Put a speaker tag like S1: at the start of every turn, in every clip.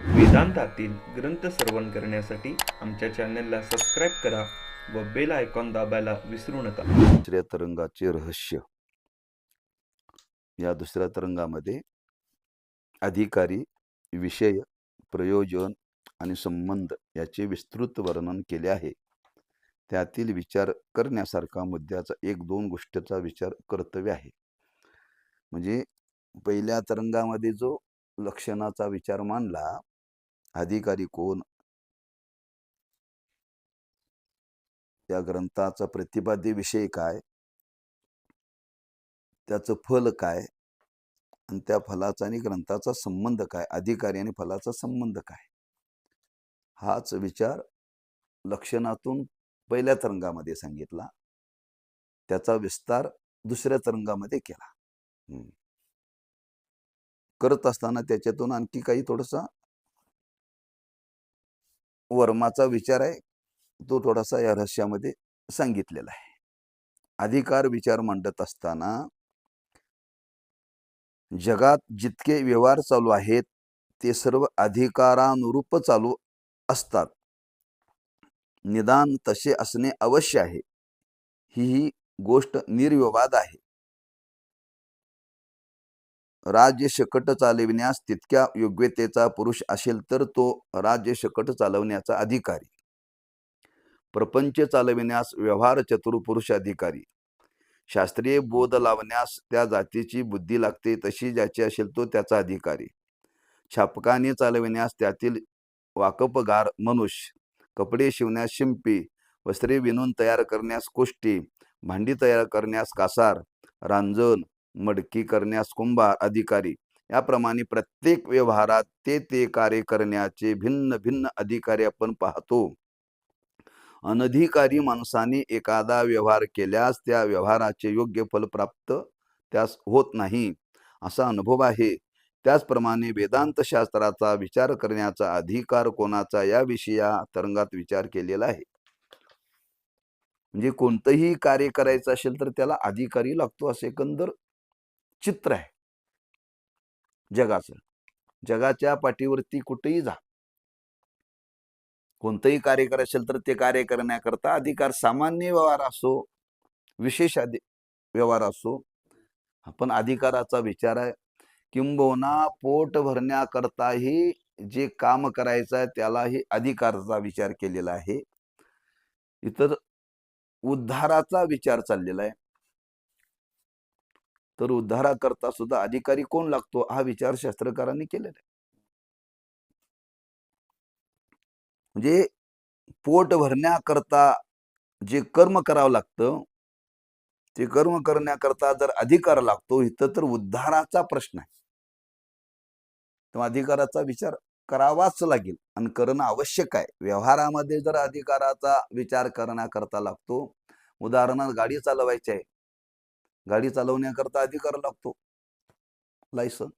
S1: वेदांतातील ग्रंथ श्रवण करण्यासाठी आमच्या चॅनलला सबस्क्राईब करा व बेल आयकॉन दाबायला विसरू नका.
S2: दुसऱ्या तरंगाचे रहस्य. या दुसऱ्या तरंगामध्ये अधिकारी, विषय, प्रयोजन आणि संबंध याचे विस्तृत वर्णन केले आहे. त्यातील विचार करण्यासारखा मुद्द्याचा एक दोन गोष्टीचा विचार कर्तव्य आहे. म्हणजे पहिल्या तरंगामध्ये जो लक्षणाचा विचार मांडला, अधिकारी कोण, त्या ग्रंथाचा प्रतिपाद्य विषय काय, त्याचं फल काय आणि त्या फलाचा आणि ग्रंथाचा संबंध काय, अधिकारी आणि फलाचा संबंध काय, हाच विचार लक्षणातून पहिल्या तरंगामध्ये सांगितला. त्याचा विस्तार दुसऱ्या तरंगामध्ये केला. करत असताना त्याच्यातून आणखी काही थोडासा वर्माचा विचार आहे, तो थोडासा या रहस्यामध्ये सांगितलेला आहे. अधिकार विचार मांडत असताना जगात जितके व्यवहार चालू आहेत ते सर्व अधिकारानुरूप चालू असतात. निदान तसे असणे अवश्य आहे. ही गोष्ट निर्विवाद आहे. राज्य शकट चालविण्यास तितक्या योग्यतेचा पुरुष असेल तर तो राज्य शकट चालवण्याचा अधिकारी. प्रपंच चालविण्यास व्यवहार चतुर पुरुष अधिकारी. शास्त्रीय बोध लावण्यास त्या जातीची बुद्धी लागते तशी ज्याची असेल तो त्याचा अधिकारी. छापकाने चालविण्यास त्यातील वाकपगार मनुष्य. कपडे शिवण्यास शिंपी, वस्त्रे विणून तयार करण्यास कोष्टी, भांडी तयार करण्यास कासार, रांजण मडकी करण्यास कुंभार अधिकारी. याप्रमाणे प्रत्येक व्यवहारात ते कार्य करण्याचे भिन्न भिन्न अधिकारी आपण पाहतो. अनधिकारी माणसाने एखादा व्यवहार केल्यास त्या व्यवहाराचे योग्य फल प्राप्त त्यास होत नाही, असा अनुभव आहे. त्याचप्रमाणे वेदांत शास्त्राचा विचार करण्याचा अधिकार कोणाचा याविषयी या तरंगात विचार केलेला आहे. म्हणजे कोणतंही कार्य करायचं असेल तर त्याला अधिकारी लागतो, असे एकंदर चित्र आहे जगाचं. जगाच्या पाठीवरती कुठेही जा, कोणतंही कार्य करायचं असेल तर ते कार्य करण्याकरता अधिकार, सामान्य व्यवहार असो विशेष व्यवहार असो, आपण अधिकाराचा विचार आहे. किंबहुना पोट भरण्याकरताही जे काम करायचं आहे त्यालाही अधिकाराचा विचार केलेला आहे. इतर उद्धाराचा विचार चाललेला आहे, तर उद्धाराकरता सुद्धा अधिकारी कोण लागतो हा विचार शास्त्रकारांनी केलेला आहे. म्हणजे पोट भरण्याकरता जे कर्म करावं लागतं ते कर्म करण्याकरता जर अधिकार लागतो, इथं तर उद्धाराचा प्रश्न आहे. तेव्हा अधिकाराचा विचार करावाच लागेल आणि करणं आवश्यक आहे. व्यवहारामध्ये जर अधिकाराचा विचार करण्याकरता लागतो, उदाहरणार्थ गाडी चालवायची आहे, गाडी चालवण्याकरता अधिकार लागतो, लायसन.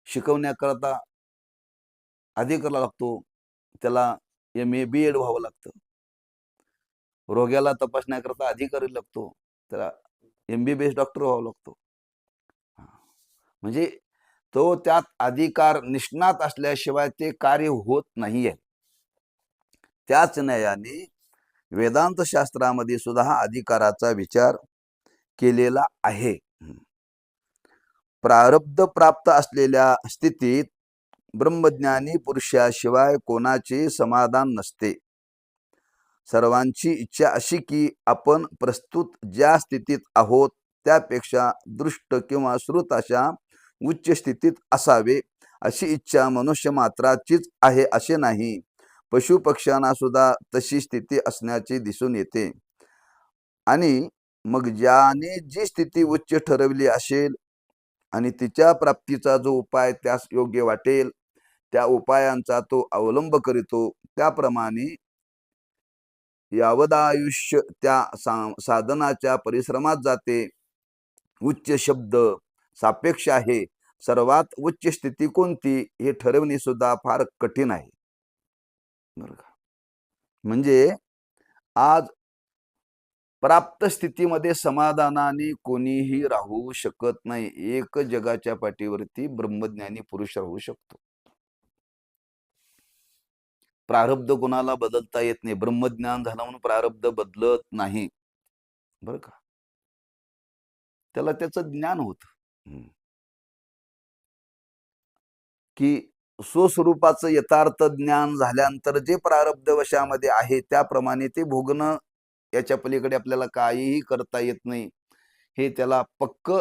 S2: शिकवण्याकरता अधिकार लागतो, त्याला MA BEd व्हावं लागतं. रोग्याला तपासण्याकरता अधिकारी लागतो, त्याला MBBS डॉक्टर व्हावं लागतो. म्हणजे तो त्यात अधिकार निष्णात असल्याशिवाय ते कार्य होत नाहीये. त्याच न्यायाने वेदांत शास्त्रामध्ये सुद्धा हा अधिकाराचा विचार केलेला आहे. प्रारब्ध प्राप्त असलेल्या स्थितीत ब्रह्मज्ञानी पुरुषाशिवाय कोणाचे समाधान नसते. सर्वांची इच्छा अशी की आपण प्रस्तुत ज्या स्थितीत आहोत त्यापेक्षा दृष्ट किंवा श्रुत अशा उच्च स्थितीत असावे, अशी इच्छा मनुष्य मात्राचीच आहे असे नाही. पशु पक्ष्यांना सुद्धा तशी स्थिती असण्याचे दिसून येते. आणि मग ज्याने जी स्थिती उच्च ठरवली असेल आणि तिच्या प्राप्तीचा जो उपाय त्यास योग्य वाटेल त्या उपायांचा तो अवलंब करीतो. त्याप्रमाणे यावदायुष्य त्या साधनाच्या परिश्रमात जाते. उच्च शब्द सापेक्ष आहे. सर्वात उच्च स्थिती कोणती हे ठरवणे सुद्धा फार कठीण आहे. बरं का? म्हणजे आज प्राप्त स्थितीमध्ये समाधानाने कोणीही राहू शकत नाही. एक जगाच्या पाठीवरती ब्रह्मज्ञानी पुरुष राहू शकतो. प्रारब्ध कोणाला बदलता येत नाही. ब्रह्मज्ञान झालं म्हणून प्रारब्ध बदलत नाही, बरं का. त्याला त्याचं ज्ञान होत की स्वस्वरूपाचं यथार्थ ज्ञान झाल्यानंतर जे प्रारब्ध वशामध्ये आहे त्याप्रमाणे ते भोगणं, याच्या पलीकडे आपल्याला काहीही करता येत नाही. हे त्याला पक्क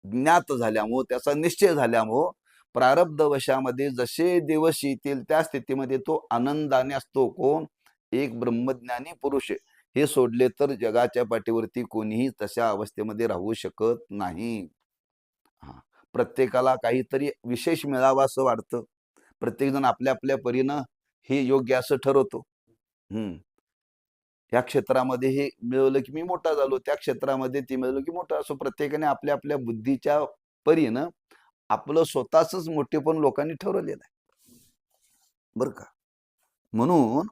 S2: ज्ञात झाल्यामुळं, त्याचा निश्चय झाल्यामुळं प्रारब्ध वशामध्ये जसे दिवस येतील त्या स्थितीमध्ये तो आनंदाने असतो. कोण? एक ब्रह्मज्ञानी पुरुष. हे सोडले तर जगाच्या पाठीवरती कोणीही तशा अवस्थेमध्ये राहू शकत नाही. प्रत्येकाला काहीतरी विशेष मिळावं असं वाटतं. प्रत्येकजण आपल्या आपल्या परीनं हे योग्य असं ठरवतो. या क्षेत्रामध्ये हे मिळवलं की मी मोठा झालो, त्या क्षेत्रामध्ये ते मिळवलं की मोठा. असं प्रत्येकाने आपल्या आपल्या बुद्धीच्या परीनं आपलं स्वतःच मोठेपण लोकांनी ठरवलेलं आहे, बरं का. म्हणून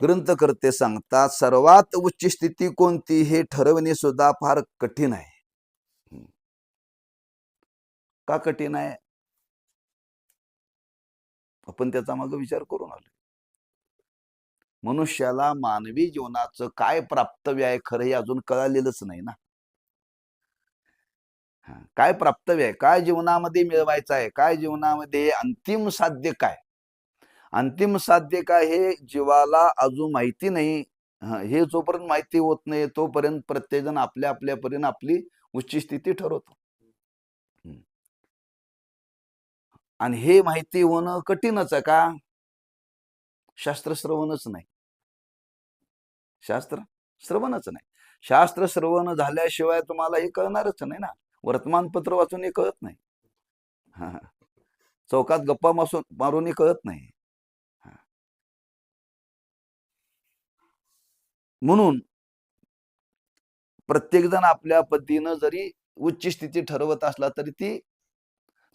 S2: ग्रंथकर्ते सांगतात, सर्वात उच्च स्थिती कोणती हे ठरवणे सुद्धा फार कठीण आहे. का कठीण आहे? आपण त्याचा मागे विचार करून आलो. मनुष्याला मानवी जीवनाचं काय प्राप्तव्य आहे खरं हे अजून कळालेलंच नाही ना. काय प्राप्तव्य आहे, काय जीवनामध्ये मिळवायचं आहे, काय जीवनामध्ये अंतिम साध्य काय, अंतिम साध्य काय हे जीवाला अजून माहिती नाही. हे जोपर्यंत माहिती होत नाही तोपर्यंत प्रत्येकजण आपल्या आपल्या परीने आपली उच्च स्थिती ठरवतो. आणि हे माहिती होणं कठीणच आहे का? शास्त्र श्रवणच नाही, शास्त्र श्रवणच नाही. शास्त्र श्रवण झाल्याशिवाय तुम्हाला हे कळणारच नाही ना. वर्तमानपत्र वाचून हे कळत नाही. चौकात गप्पा मारून हे कळत नाही. म्हणून प्रत्येकजण आपल्या पद्धतीनं जरी उच्च स्थिती ठरवत असला तरी ती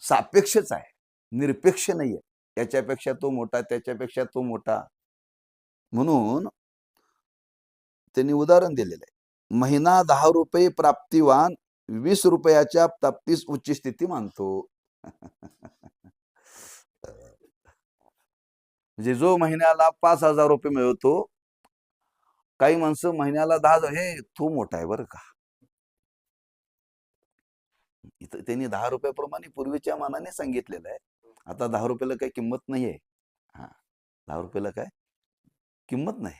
S2: सापेक्षच आहे, निरपेक्ष नाहीये. याच्यापेक्षा तो मोठा, त्याच्यापेक्षा तो मोठा. म्हणून त्यांनी उदाहरण दिलेलं आहे. महिना 10 रुपये प्राप्तिवान 20 रुपयाच्या प्राप्तीस उच्च स्थिती मानतो. म्हणजे जो महिन्याला 5,000 रुपये मिळवतो, काही माणसं महिन्याला 10,000, हे तो मोठा आहे बरं का. इथं त्यांनी 10 रुपयाप्रमाणे पूर्वीच्या मानाने सांगितलेलं आहे. आता 10 रुपयाला काही किंमत नाहीये. 10 रुपयाला काय किंमत नाही.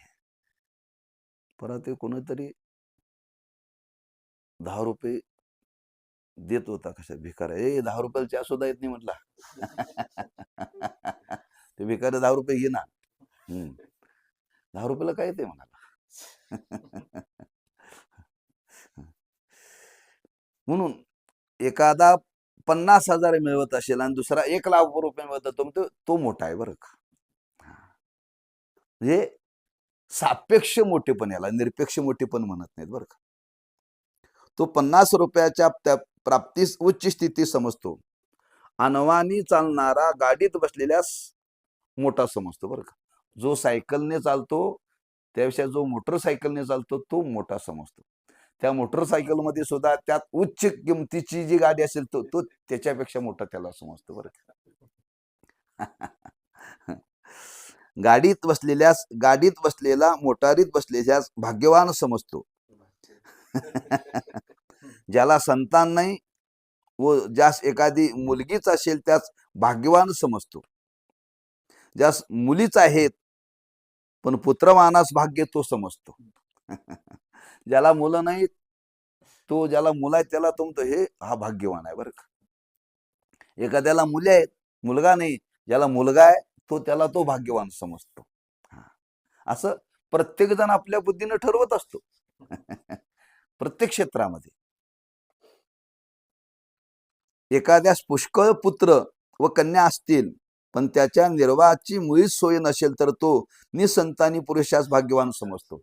S2: परत कोणीतरी 10 रुपये देत होता, कशा भिकार, 10 रुपयाला चहा सुद्धा येत नाही म्हटला. ते भिकारी 10 रुपये घे ना. 10 रुपयाला काय येते म्हणाला. म्हणून एखादा 50,000 मिळवत असेल आणि दुसरा 1,00,000 रुपये मिळवत, तो मोठा आहे बरं का. म्हणजे सापेक्ष मोठेपण, याला निरपेक्ष मोठेपण म्हणत नाहीत बरं का. तो 50 रुपयाच्या प्राप्तीस उच्च स्थिती समजतो. अनवानी चालणारा गाडीत बसलेल्यास मोठा समजतो बरं का. जो सायकलने चालतो त्यापेक्षा जो मोटरसायकलने चालतो तो मोठा समजतो. त्या मोटरसायकलमध्ये सुद्धा त्यात उच्च किमतीची जी गाडी असेल तो त्याच्यापेक्षा मोठा त्याला समजतो बरं का. गाडीत बसलेला मोटारीत बसलेल्यास भाग्यवान समजतो. ज्याला संतान नाही व ज्यास एखादी मुलगीच असेल त्यास भाग्यवान समजतो. ज्यास मुलीच आहेत पण पुत्रवानास भाग्य तो समजतो. ज्याला मुलं नाहीत, तो ज्याला मुलं आहेत त्याला तो म्हणतो हे हा भाग्यवान आहे बरं का. एखाद्याला मुली आहेत, मुलगा नाही, ज्याला मुलगा आहे त्याला तो भाग्यवान समजतो. असं प्रत्येक जण आपल्या बुद्धीनं ठरवत असतो. प्रत्येक क्षेत्रामध्ये एखाद्यास पुष्कळ पुत्र व कन्या असतील पण त्याच्या निर्वाहाची मुळीच सोय नसेल तर तो निसंतानी पुरुषास भाग्यवान समजतो.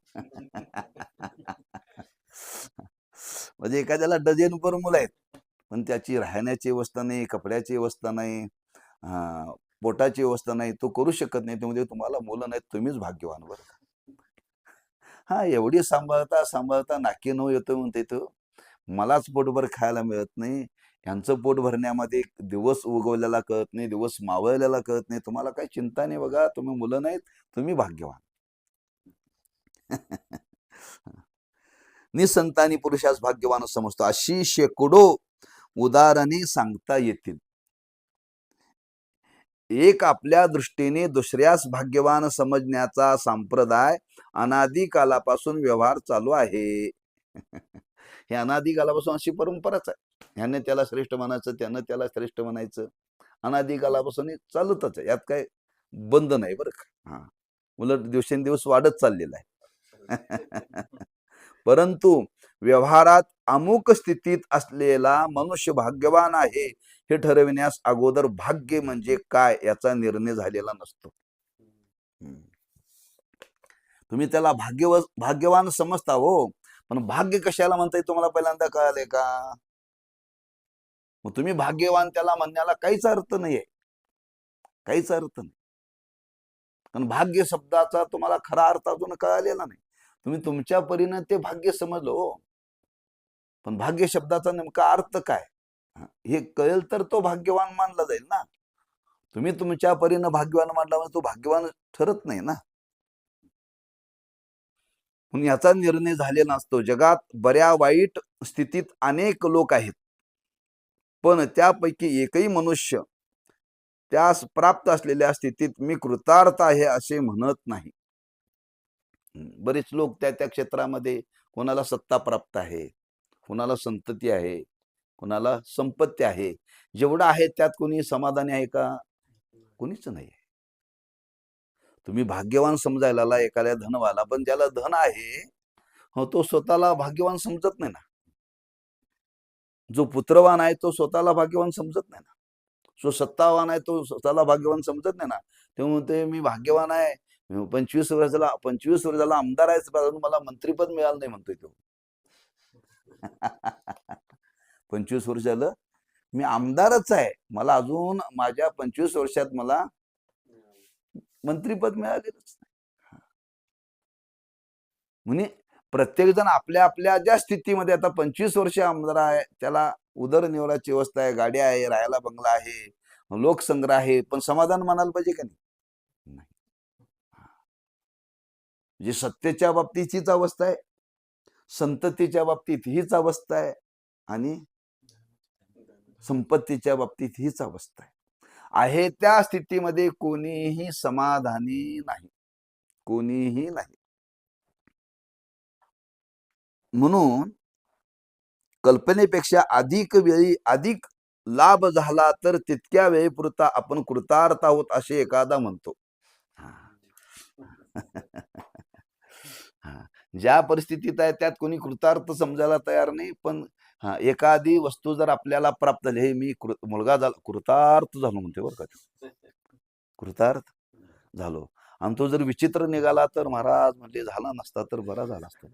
S2: म्हणजे एखाद्याला डझनभर मुलं आहेत पण त्याची राहण्याची व्यवस्था नाही, कपड्याची व्यवस्था नाही, पोटाची व्यवस्था नाही, तो करू शकत नाही. म्हणजे तुम्हाला मुलं नाहीत, तुम्हीच भाग्यवान बरं का. हा, एवढी सांभाळता सांभाळता नाकी नऊ येतो म्हणते तो, मलाच पोटभर खायला मिळत नाही, यांचं पोट भरण्यामध्ये दिवस उगवलेला कळत नाही, दिवस मावळलेला कळत नाही. तुम्हाला काही चिंता नाही बघा, तुम्ही मुलं नाहीत, तुम्ही भाग्यवान. निसंतानी पुरुषास भाग्यवान समजतो, अशी शेकडो उदाहरणे सांगता येतील. एक आपल्या दृष्टीने दुसऱ्यास भाग्यवान समजण्याचा संप्रदाय अनादी कालापासून व्यवहार चालू आहे. हे अनादी कालापासून अशी परंपराच आहे. ह्याने त्याला श्रेष्ठ म्हणायचं, त्यानं त्याला श्रेष्ठ म्हणायचं, अनादी कालापासून हे चालतच आहे. यात काय बंद नाही बरं का. हा, उलट दिवसेंदिवस वाढत चाललेला आहे. परंतु व्यवहारात अमुक स्थितीत असलेला मनुष्य भाग्यवान आहे हे ठरविण्यास अगोदर भाग्य म्हणजे काय याचा निर्णय झालेला नसतो. तुम्ही त्याला भाग्यवान समजता हो, पण भाग्य कशाला म्हणताय तुम्हाला पहिल्यांदा कळाले का? मग तुम्ही भाग्यवान त्याला म्हणण्याला काहीच अर्थ नाहीये, काहीच अर्थ नाही. कारण भाग्य शब्दाचा तुम्हाला खरा अर्थ अजून कळालेला नाही. तुम्ही तुमच्या परीने ते भाग्य समजलं हो, पण भाग्य शब्दाचा नेमका अर्थ काय हे कळेल तर तो भाग्यवान मानला जाईल ना. तुम्ही तुमच्या परीने भाग्यवान मानला म्हणजे तो भाग्यवान ठरत नाही ना. म्हणून याचा निर्णय झालेला असतो. जगात बऱ्या वाईट स्थितीत अनेक लोक आहेत, पण त्यापैकी एकही मनुष्य त्यास प्राप्त असलेल्या स्थितीत मी कृतार्थ आहे असे म्हणत नाही. बरेच लोक त्या त्या क्षेत्रामध्ये, कोणाला सत्ता प्राप्त आहे, कोणाला संतती आहे, कोणाला संपत्ती आहे, जेवढं आहे त्यात कोणी समाधानी आहे का? कोणीच नाही. तुम्ही भाग्यवान समजायला एखाद्या धनवाला, पण ज्याला धन आहे हो तो स्वतःला भाग्यवान समजत नाही ना. जो पुत्रवान आहे तो स्वतःला भाग्यवान समजत नाही ना. जो सत्तावान आहे तो स्वतःला भाग्यवान समजत नाही ना. ते म्हणते मी भाग्यवान आहे, 25 वर्षाला आमदार आहे, मला मंत्रीपद मिळालं नाही म्हणतोय तो. 25 वर्ष झालं मी आमदारच आहे, मला अजून माझ्या 25 वर्षात मला मंत्रीपद मिळालेलंच नाही. म्हणजे प्रत्येक जण आपल्या आपल्या ज्या स्थितीमध्ये, आता 25 वर्ष आमदार आहे, त्याला उदरनिर्वाहाची व्यवस्था आहे, गाडी आहे, राहायला बंगला आहे, लोकसंग्रह आहे, पण समाधान मानायला पाहिजे का नाही? जे सत्तेच्या बाबतीत हीच अवस्था आहे, संततीच्या बाबतीत हीच अवस्था आहे, आणि संपत्तीच्या बाबतीत हीच अवस्था आहे. त्या स्थितीमध्ये कोणीही समाधानी नाही, कोणीही नाही. म्हणून कल्पनेपेक्षा अधिक वेळी अधिक लाभ झाला तर तितक्या वेळेपुरता आपण कृतार्थ आहोत असे एखादा म्हणतो. ज्या परिस्थितीत आहे त्यात कोणी कृतार्थ समजायला तयार नाही, पण एखादी वस्तू जर आपल्याला प्राप्त झाली, हे मी मुलगा झाला, कृतार्थ झालो म्हणते बरं का, कृतार्थ झालो. आणि तो जर विचित्र निघाला तर महाराज म्हणजे झाला नसता तर बरा झाला असता.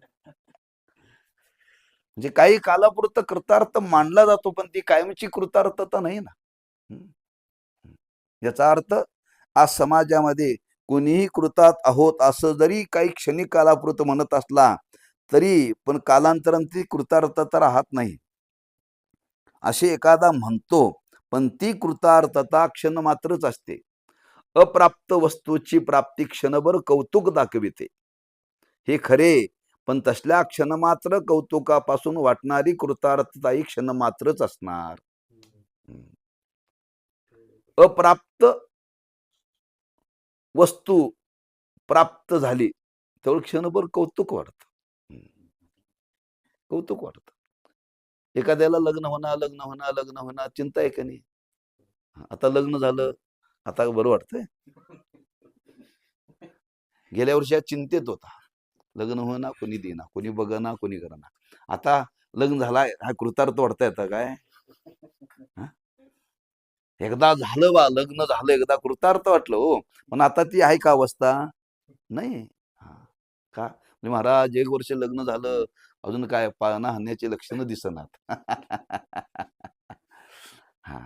S2: म्हणजे काही कालापुरतं कृतार्थ मानला जातो, पण ती कायमची कृतार्थता नाही ना. याचा अर्थ आज समाजामध्ये कोणीही कृतार्थ आहोत असं जरी काही क्षणिक कालापुरतं म्हणत असला तरी पण कालांतराने ती कृतार्थता राहत नाही असे एखादा म्हणतो, पण ती कृतार्थता क्षण मात्रच असते. अप्राप्त वस्तूची प्राप्ती क्षणभर कौतुक दाखविते, हे खरे, पण तसल्या क्षणमात्र कौतुकापासून वाटणारी कृतार्थता ही क्षणमात्रच असणार. अप्राप्त वस्तू प्राप्त झाली तेवढं क्षणभर कौतुक वाटत, कौतुक वाटत. एखाद्याला लग्न होणार चिंता आहे का नाही? आता लग्न झालं, आता बरं वाटतंय. गेल्या वर्षी चिंतेत होता, लग्न होणार, कोणी देना, कोणी बघना, कोणी करना. आता लग्न झालाय, हा कृतार्थ वाटतंय आता काय? एकदा झालं बा, लग्न झालं, एकदा कृतार्थ वाटलं हो, पण आता ती आहे का अवस्था? नाही. का म्हणजे महाराज 1 वर्ष लग्न झालं, अजून काय पाळणा हाणण्याची लक्षणं दिसणार. हा,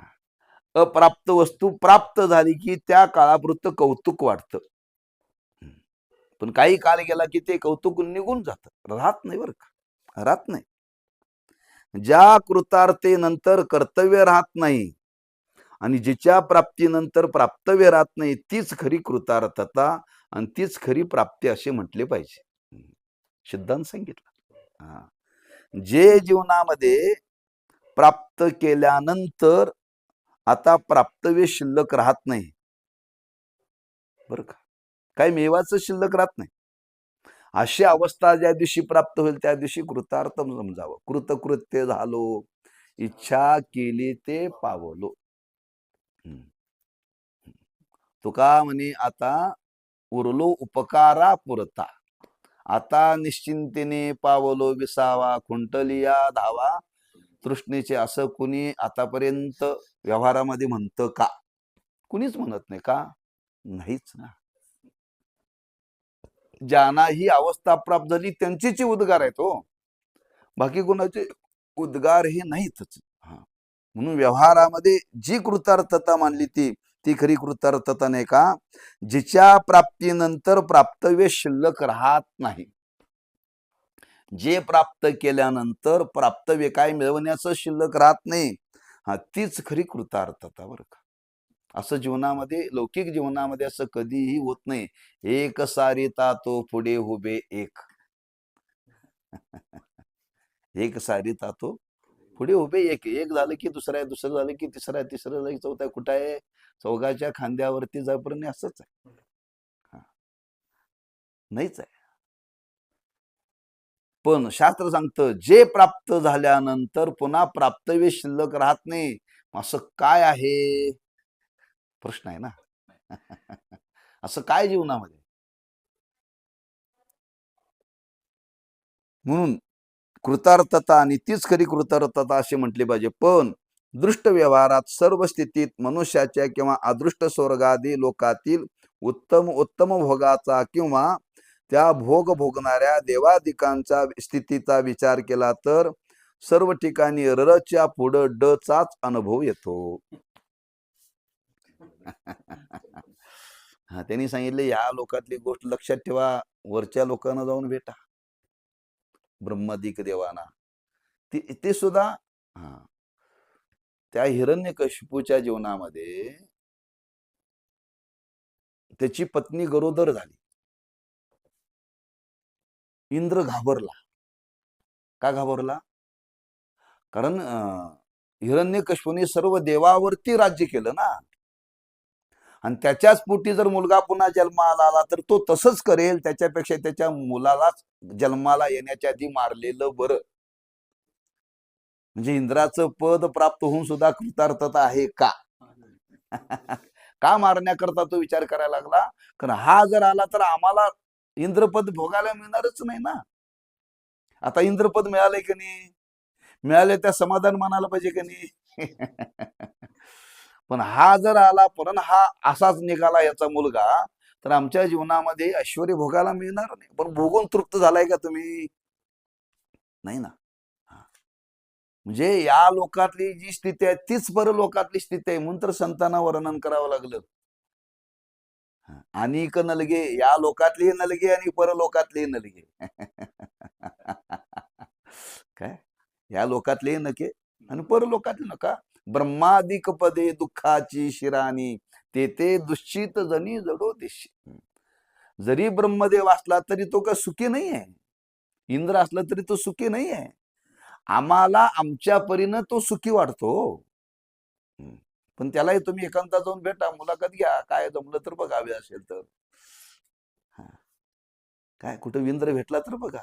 S2: अप्राप्त वस्तू प्राप्त झाली की त्या काळापुरतं कौतुक वाटतं, पण काही काळ गेला की ते कौतुक निघून जातं, राहत नाही बरं का, राहत नाही. ज्या कृतार्थेनंतर कर्तव्य राहत नाही आणि जिच्या प्राप्तीनंतर प्राप्तव्य राहत नाही, तीच खरी कृतार्थता आणि तीच खरी प्राप्ती असे म्हटले पाहिजे. सिद्धांत सांगितलं. हा, जे जीवनामध्ये प्राप्त केल्यानंतर आता प्राप्तव्य शिल्लक राहत नाही बरं का, काही मेवाचं शिल्लक राहत नाही, अशी अवस्था ज्या दिवशी प्राप्त होईल त्या दिवशी कृतार्थ समजावं. कृतकृत्य झालो, इच्छा केली ते पावलो. तुका म्हणे आता उरलो उपकारा पुरता, आता निश्चिंतेने पावलो विसावा, खुंटलिया धावा तृष्णेचे. असं कुणी आतापर्यंत व्यवहारामध्ये म्हणतं का? कुणीच म्हणत नाही का? नाहीच ना. ज्यांना ही अवस्था प्राप्त झाली त्यांचीच उद्गार आहेत हो, बाकी कोणाचे उद्गार हे नाहीतच. म्हणून व्यवहारामध्ये जी कृतार्थता मानली ती ती खरी कृतार्थता नाही का, जिच्या प्राप्तीनंतर प्राप्तव्य शिल्लक राहत नाही. जे प्राप्त केल्यानंतर प्राप्तव्य काय मिळवण्याचं शिल्लक राहत नाही, हा तीच खरी कृतार्थता बरं का. असं जीवनामध्ये, लौकिक जीवनामध्ये असं कधीही होत नाही. एक सारिता तो पुढे उभे एक. एक सारिता तो पुढे उभे एक. एक झालं की दुसरं आहे, दुसरं झालं की तिसरं आहे, तिसरं झालं की चौथा आहे. कुठं आहे? चौघाच्या खांद्यावरती जाईपर्यंत असंच आहे, नाहीच आहे. पण शास्त्र सांगतं जे प्राप्त झाल्यानंतर पुन्हा प्राप्तव्य शिल्लक राहत नाही. असं काय आहे? प्रश्न आहे ना. असं काय जीवनामध्ये? म्हणून कृतार्थता आणि तीच खरी कृतार्थता असे म्हटले पाहिजे. पण दृष्ट व्यवहारात सर्व स्थितीत मनुष्याच्या किंवा अदृष्ट स्वर्गादी लोकातील उत्तम उत्तम भोगाचा किंवा त्या भोग भोगणाऱ्या देवादिकांचा स्थितीचा विचार केला तर सर्व ठिकाणी रच्या पुढं ड चाच अनुभव येतो. हा, त्यांनी सांगितले या लोकातली गोष्ट लक्षात ठेवा, वरच्या लोकांना जाऊन भेटा, ब्रह्मादिक देवाना. ते सुद्धा हा, त्या हिरण्यकशिपूच्या जीवनामध्ये त्याची पत्नी गरोदर झाली. इंद्र घाबरला. का घाबरला? कारण हिरण्यकशिपूने सर्व देवावरती राज्य केलं ना, आणि त्याच्याच पोटी जर मुलगा पुन्हा जन्माला आला तर तो तसंच करेल. त्याच्यापेक्षा त्याच्या मुलालाच जन्माला येण्याच्या आधी मारलेलं बरं. म्हणजे इंद्राचं पद प्राप्त होऊन सुद्धा कृतार्थता आहे का? का मारण्याकरता तो विचार करायला लागला? कारण हा जर आला तर आम्हाला इंद्रपद भोगायला मिळणारच नाही ना. आता इंद्रपद मिळालंय की नाही? मिळाले त्या समाधान मानायला पाहिजे की नाही? पण हा जर आला, पण हा असाच निघाला याचा मुलगा, तर आमच्या जीवनामध्ये ऐश्वर्य भोगायला मिळणार नाही. पण भोगून तृप्त झालाय का तुम्ही? नाही ना. म्हणजे या लोकातली जी स्थिती आहे तीच परलोकातली स्थिती आहे. म्हणून तर संतांना वर्णन करावं लागलं. अनेक नलगे, या लोकातली नलगे आणि परलोकातली नलगे. काय? या लोकातले नके आणि परलोकातले नका. ब्रह्मादिक पदे दुःखाची शिराणी, ते दुश्चित जनी जडो देशी. जरी ब्रह्मदेव असला तरी तो का सुखी नाही आहे. इंद्र असला तरी तो सुखी नाही आहे. आम्हाला आमच्या परीनं तो सुखी वाटतो. पण त्यालाही तुम्ही एकांतात जाऊन भेटा, मुलाखत घ्या, काय जमलं तर बघा, हवे असेल तर. काय कुठं इंद्र भेटला तर बघा,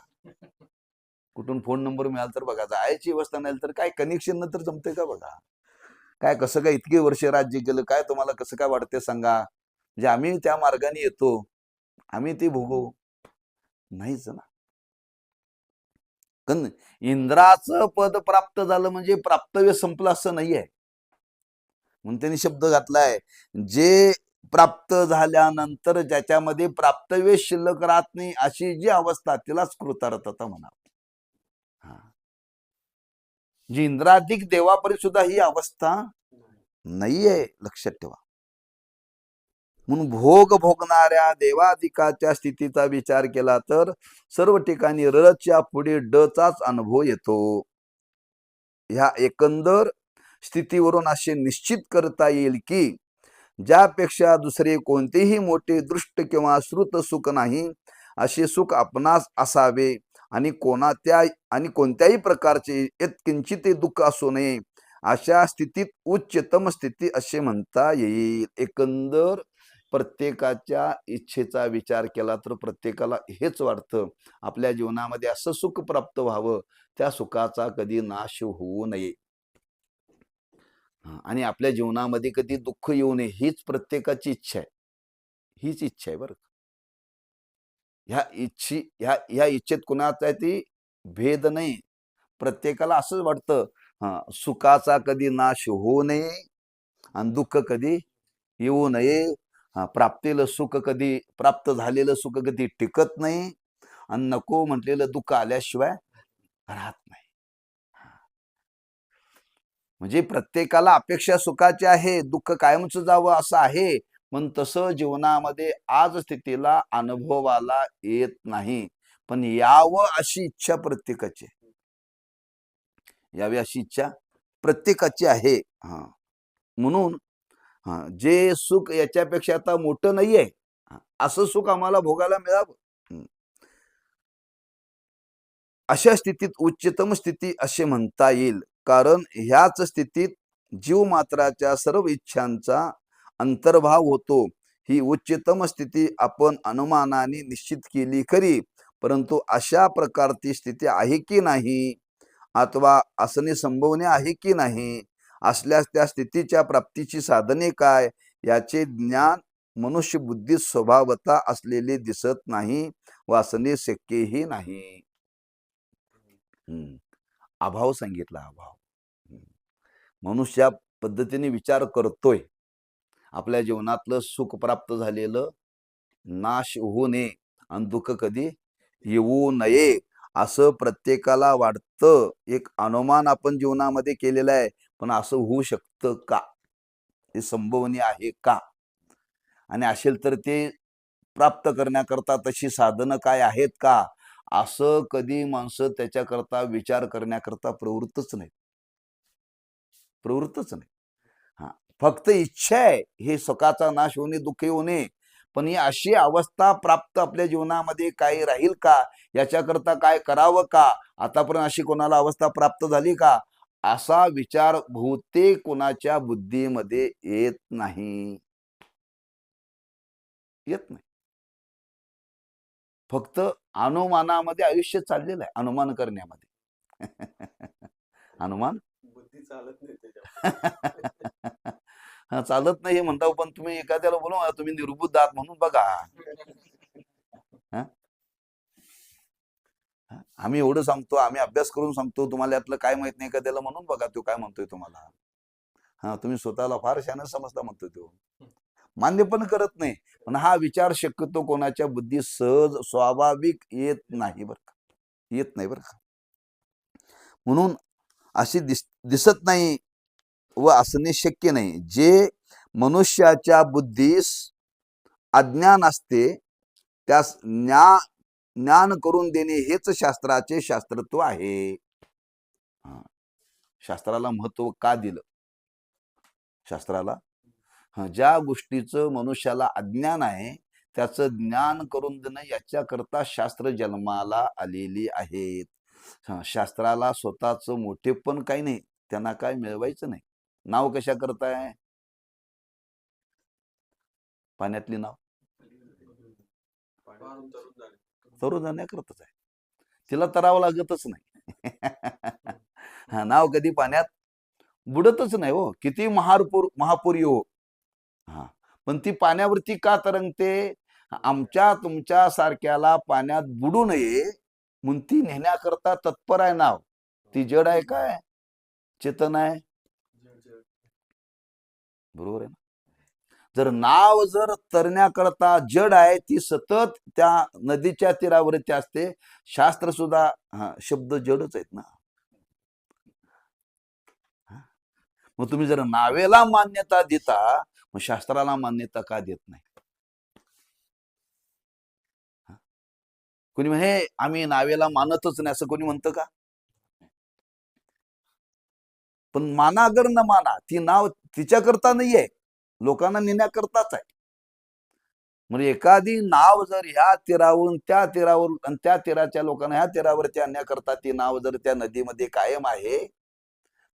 S2: कुठून फोन नंबर मिळाला तर बघा, जायची व्यवस्था नाही तर काय कनेक्शन नंतर जमते का बघा. काय कसं काय इतके वर्ष राज्य केलं, काय तुम्हाला कसं काय वाटते सांगा. म्हणजे आम्ही त्या मार्गाने येतो, आम्ही ते भोगू नाहीच ना. कारण इंद्राचं पद प्राप्त झालं म्हणजे प्राप्तव्य संपलं असं नाहीये. म्हणून त्यांनी शब्द घातलाय, जे प्राप्त झाल्यानंतर ज्याच्यामध्ये प्राप्तव्य शिल्लक राहत नाही अशी जी अवस्था, तिलाच कृतार्थता म्हणा. जी इंद्राधिक देवापरी सुद्धा ही अवस्था नाहीये, लक्षात ठेवा. म्हणून भोग भोगणाऱ्या देवादिकाच्या स्थितीचा विचार केला तर सर्व ठिकाणी रच्या पुढे डचाच अनुभव येतो. ह्या एकंदर स्थितीवरून असे निश्चित करता येईल की ज्यापेक्षा दुसरे कोणतेही मोठे दृष्ट किंवा श्रुत सुख नाही असे सुख आपणास असावे आणि कोणत्याही प्रकारचे यत्किंचित दुःख असू नये अशा स्थितीत उच्चतम स्थिती असे म्हणता येईल. एकंदर प्रत्येकाच्या इच्छेचा विचार केला तर प्रत्येकाला हेच वाटतं आपल्या जीवनामध्ये असं सुख प्राप्त व्हावं, त्या सुखाचा कधी नाश होऊ नये आणि आपल्या जीवनामध्ये कधी दुःख येऊ नये हीच प्रत्येकाची इच्छा आहे. हीच इच्छा आहे बरं. ह्या इच्छेत कुणाचा आहे ती भेद नाही. प्रत्येकाला असंच वाटतं सुखाचा कधी नाश होऊ नये आणि दुःख कधी येऊ नये. प्राप्त झालेलं सुख कधी टिकत नाही आणि नको म्हटलेलं दुःख आल्याशिवाय राहत नाही. म्हणजे प्रत्येकाला अपेक्षा सुखाची आहे, दुःख कायमचं जावं असं आहे. पण तसं जीवनामध्ये आज स्थितीला अनुभवाला येत नाही. पण यावं अशी इच्छा प्रत्येकाची, यावी अशी इच्छा प्रत्येकाची आहे. म्हणून जे सुख याच्यापेक्षा आता मोठं नाहीये असं सुख आम्हाला भोगायला मिळावं, अशा स्थितीत उच्चतम स्थिती असे म्हणता येईल. कारण ह्याच स्थितीत जीव मात्राच्या सर्व इच्छांचा अंतर्भाव होतो. ही उच्चतम स्थिती आपण अनुमानाने निश्चित केली खरी, परंतु अशा प्रकारची स्थिती आहे की नाही अथवा असणे संभवने आहे की नाही, असल्यास त्या स्थितीच्या प्राप्तीची साधने काय याचे ज्ञान मनुष्य बुद्धी स्वभावता असलेले दिसत नाही व असणे शक्यही नाही. अभाव सांगितला. अभाव. मनुष्य पद्धतीने विचार करतोय आपल्या जीवनातलं सुख प्राप्त झालेलं नाश होऊ नये आणि दुःख कधी येऊ नये असं प्रत्येकाला वाटतं. एक अनुमान आपण जीवनामध्ये केलेलं आहे. पण असं होऊ शकतं का, हे संभवनीय आहे का, आणि असेल तर ते प्राप्त करण्याकरता तशी साधनं काय आहेत का, असं कधी माणसं त्याच्याकरता विचार करण्याकरता प्रवृत्तच नाही. फक्त इच्छा आहे हे सुखाचा नाश होणे, दुःख होणे. पण ही अशी अवस्था प्राप्त आपल्या जीवनामध्ये काही राहील का, याच्याकरता काय करावं का, आतापर्यंत अशी कोणाला अवस्था प्राप्त झाली का, असा विचार बहुतेक कोणाच्या बुद्धीमध्ये येत नाही. फक्त अनुमानामध्ये आयुष्य चाललेलं आहे, अनुमान करण्यामध्ये. अनुमान बुद्धी चालत नाही. चालत नाही हे म्हणता, पण तुम्ही एखाद्याला बोलवा तुम्ही निर्बुद्ध आहात म्हणून बघा. आम्ही एवढं सांगतो, आम्ही अभ्यास करून सांगतो, तुम्हाला यातलं काय माहित नाही एखाद्याला म्हणून बघा तो काय म्हणतोय तुम्हाला. तुम्ही स्वतःला फार शहाणा समजता म्हणतोय तो, मान्य पण करत नाही. पण हा विचार शक्यतो कोणाच्या बुद्धी सहज स्वाभाविक येत नाही बरं का. म्हणून अशी दिसत नाही व असणे शक्य नाही. जे मनुष्याच्या बुद्धीस अज्ञान असते त्यास ज्ञान करून देणे हेच शास्त्राचे शास्त्रत्व आहे. शास्त्राला महत्व का दिलं? शास्त्राला ज्या गोष्टीचं मनुष्याला अज्ञान आहे त्याचं ज्ञान करून देणं याच्याकरता शास्त्र जन्माला आलेली आहेत. शास्त्राला स्वतःचं मोठेपण काही नाही, त्यांना काय मिळवायचं नाही. नाव कशा करताय? पाण्यातली नाव तरुण जाण्याकरताच आहे, तिला तरावं लागतच नाही. नाव कधी पाण्यात बुडतच नाही हो, किती महापूर येऊ. पण ती पाण्यावरती का तरंगते? आमच्या तुमच्या सारख्याला पाण्यात बुडू नये म्हणून ती नेण्याकरता तत्पर आहे नाव. ती जड आहे काय चेतन आहे? बरोबर आहे ना. जर नाव तरण्याकरता जड आहे, ती सतत त्या नदीच्या तीरावरती असते. शास्त्र सुद्धा शब्द जडच आहेत ना. मग तुम्ही जर नावेला मान्यता देता, मग शास्त्राला मान्यता का देत नाही? कोणी म्हणे आम्ही नावेला मानतच नाही, असं कोणी म्हणतं का? पण माना अगर न माना, ती नाव तिच्याकरता नाहीये, लोकांना नेण्याकरताच आहे. म्हणजे एखादी नाव जर ह्या तीरावरून त्या तीरावर आणि त्या तीराच्या लोकांना ह्या तीरावरती आणण्याकरता ती नाव जर त्या नदीमध्ये कायम आहे,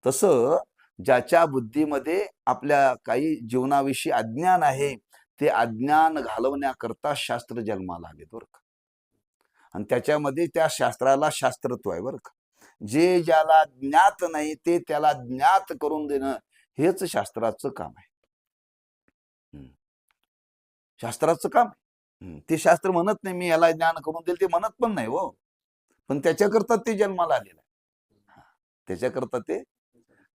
S2: तसं ज्याच्या बुद्धीमध्ये आपल्या काही जीवनाविषयी अज्ञान आहे, ते अज्ञान घालवण्याकरता शास्त्र जन्माला आले बरं का. आणि त्याच्यामध्ये त्या शास्त्राला शास्त्रत्व आहे बरं का. जे ज्याला ज्ञात नाही ते त्याला ज्ञात करून देणं हेच शास्त्राचं काम आहे. शास्त्राचं काम. ते शास्त्र म्हणत नाही मी याला ज्ञान करून देईल, ते म्हणत पण नाही हो, पण त्याच्याकरता ते जन्माला आलेलं आहे. त्याच्याकरता ते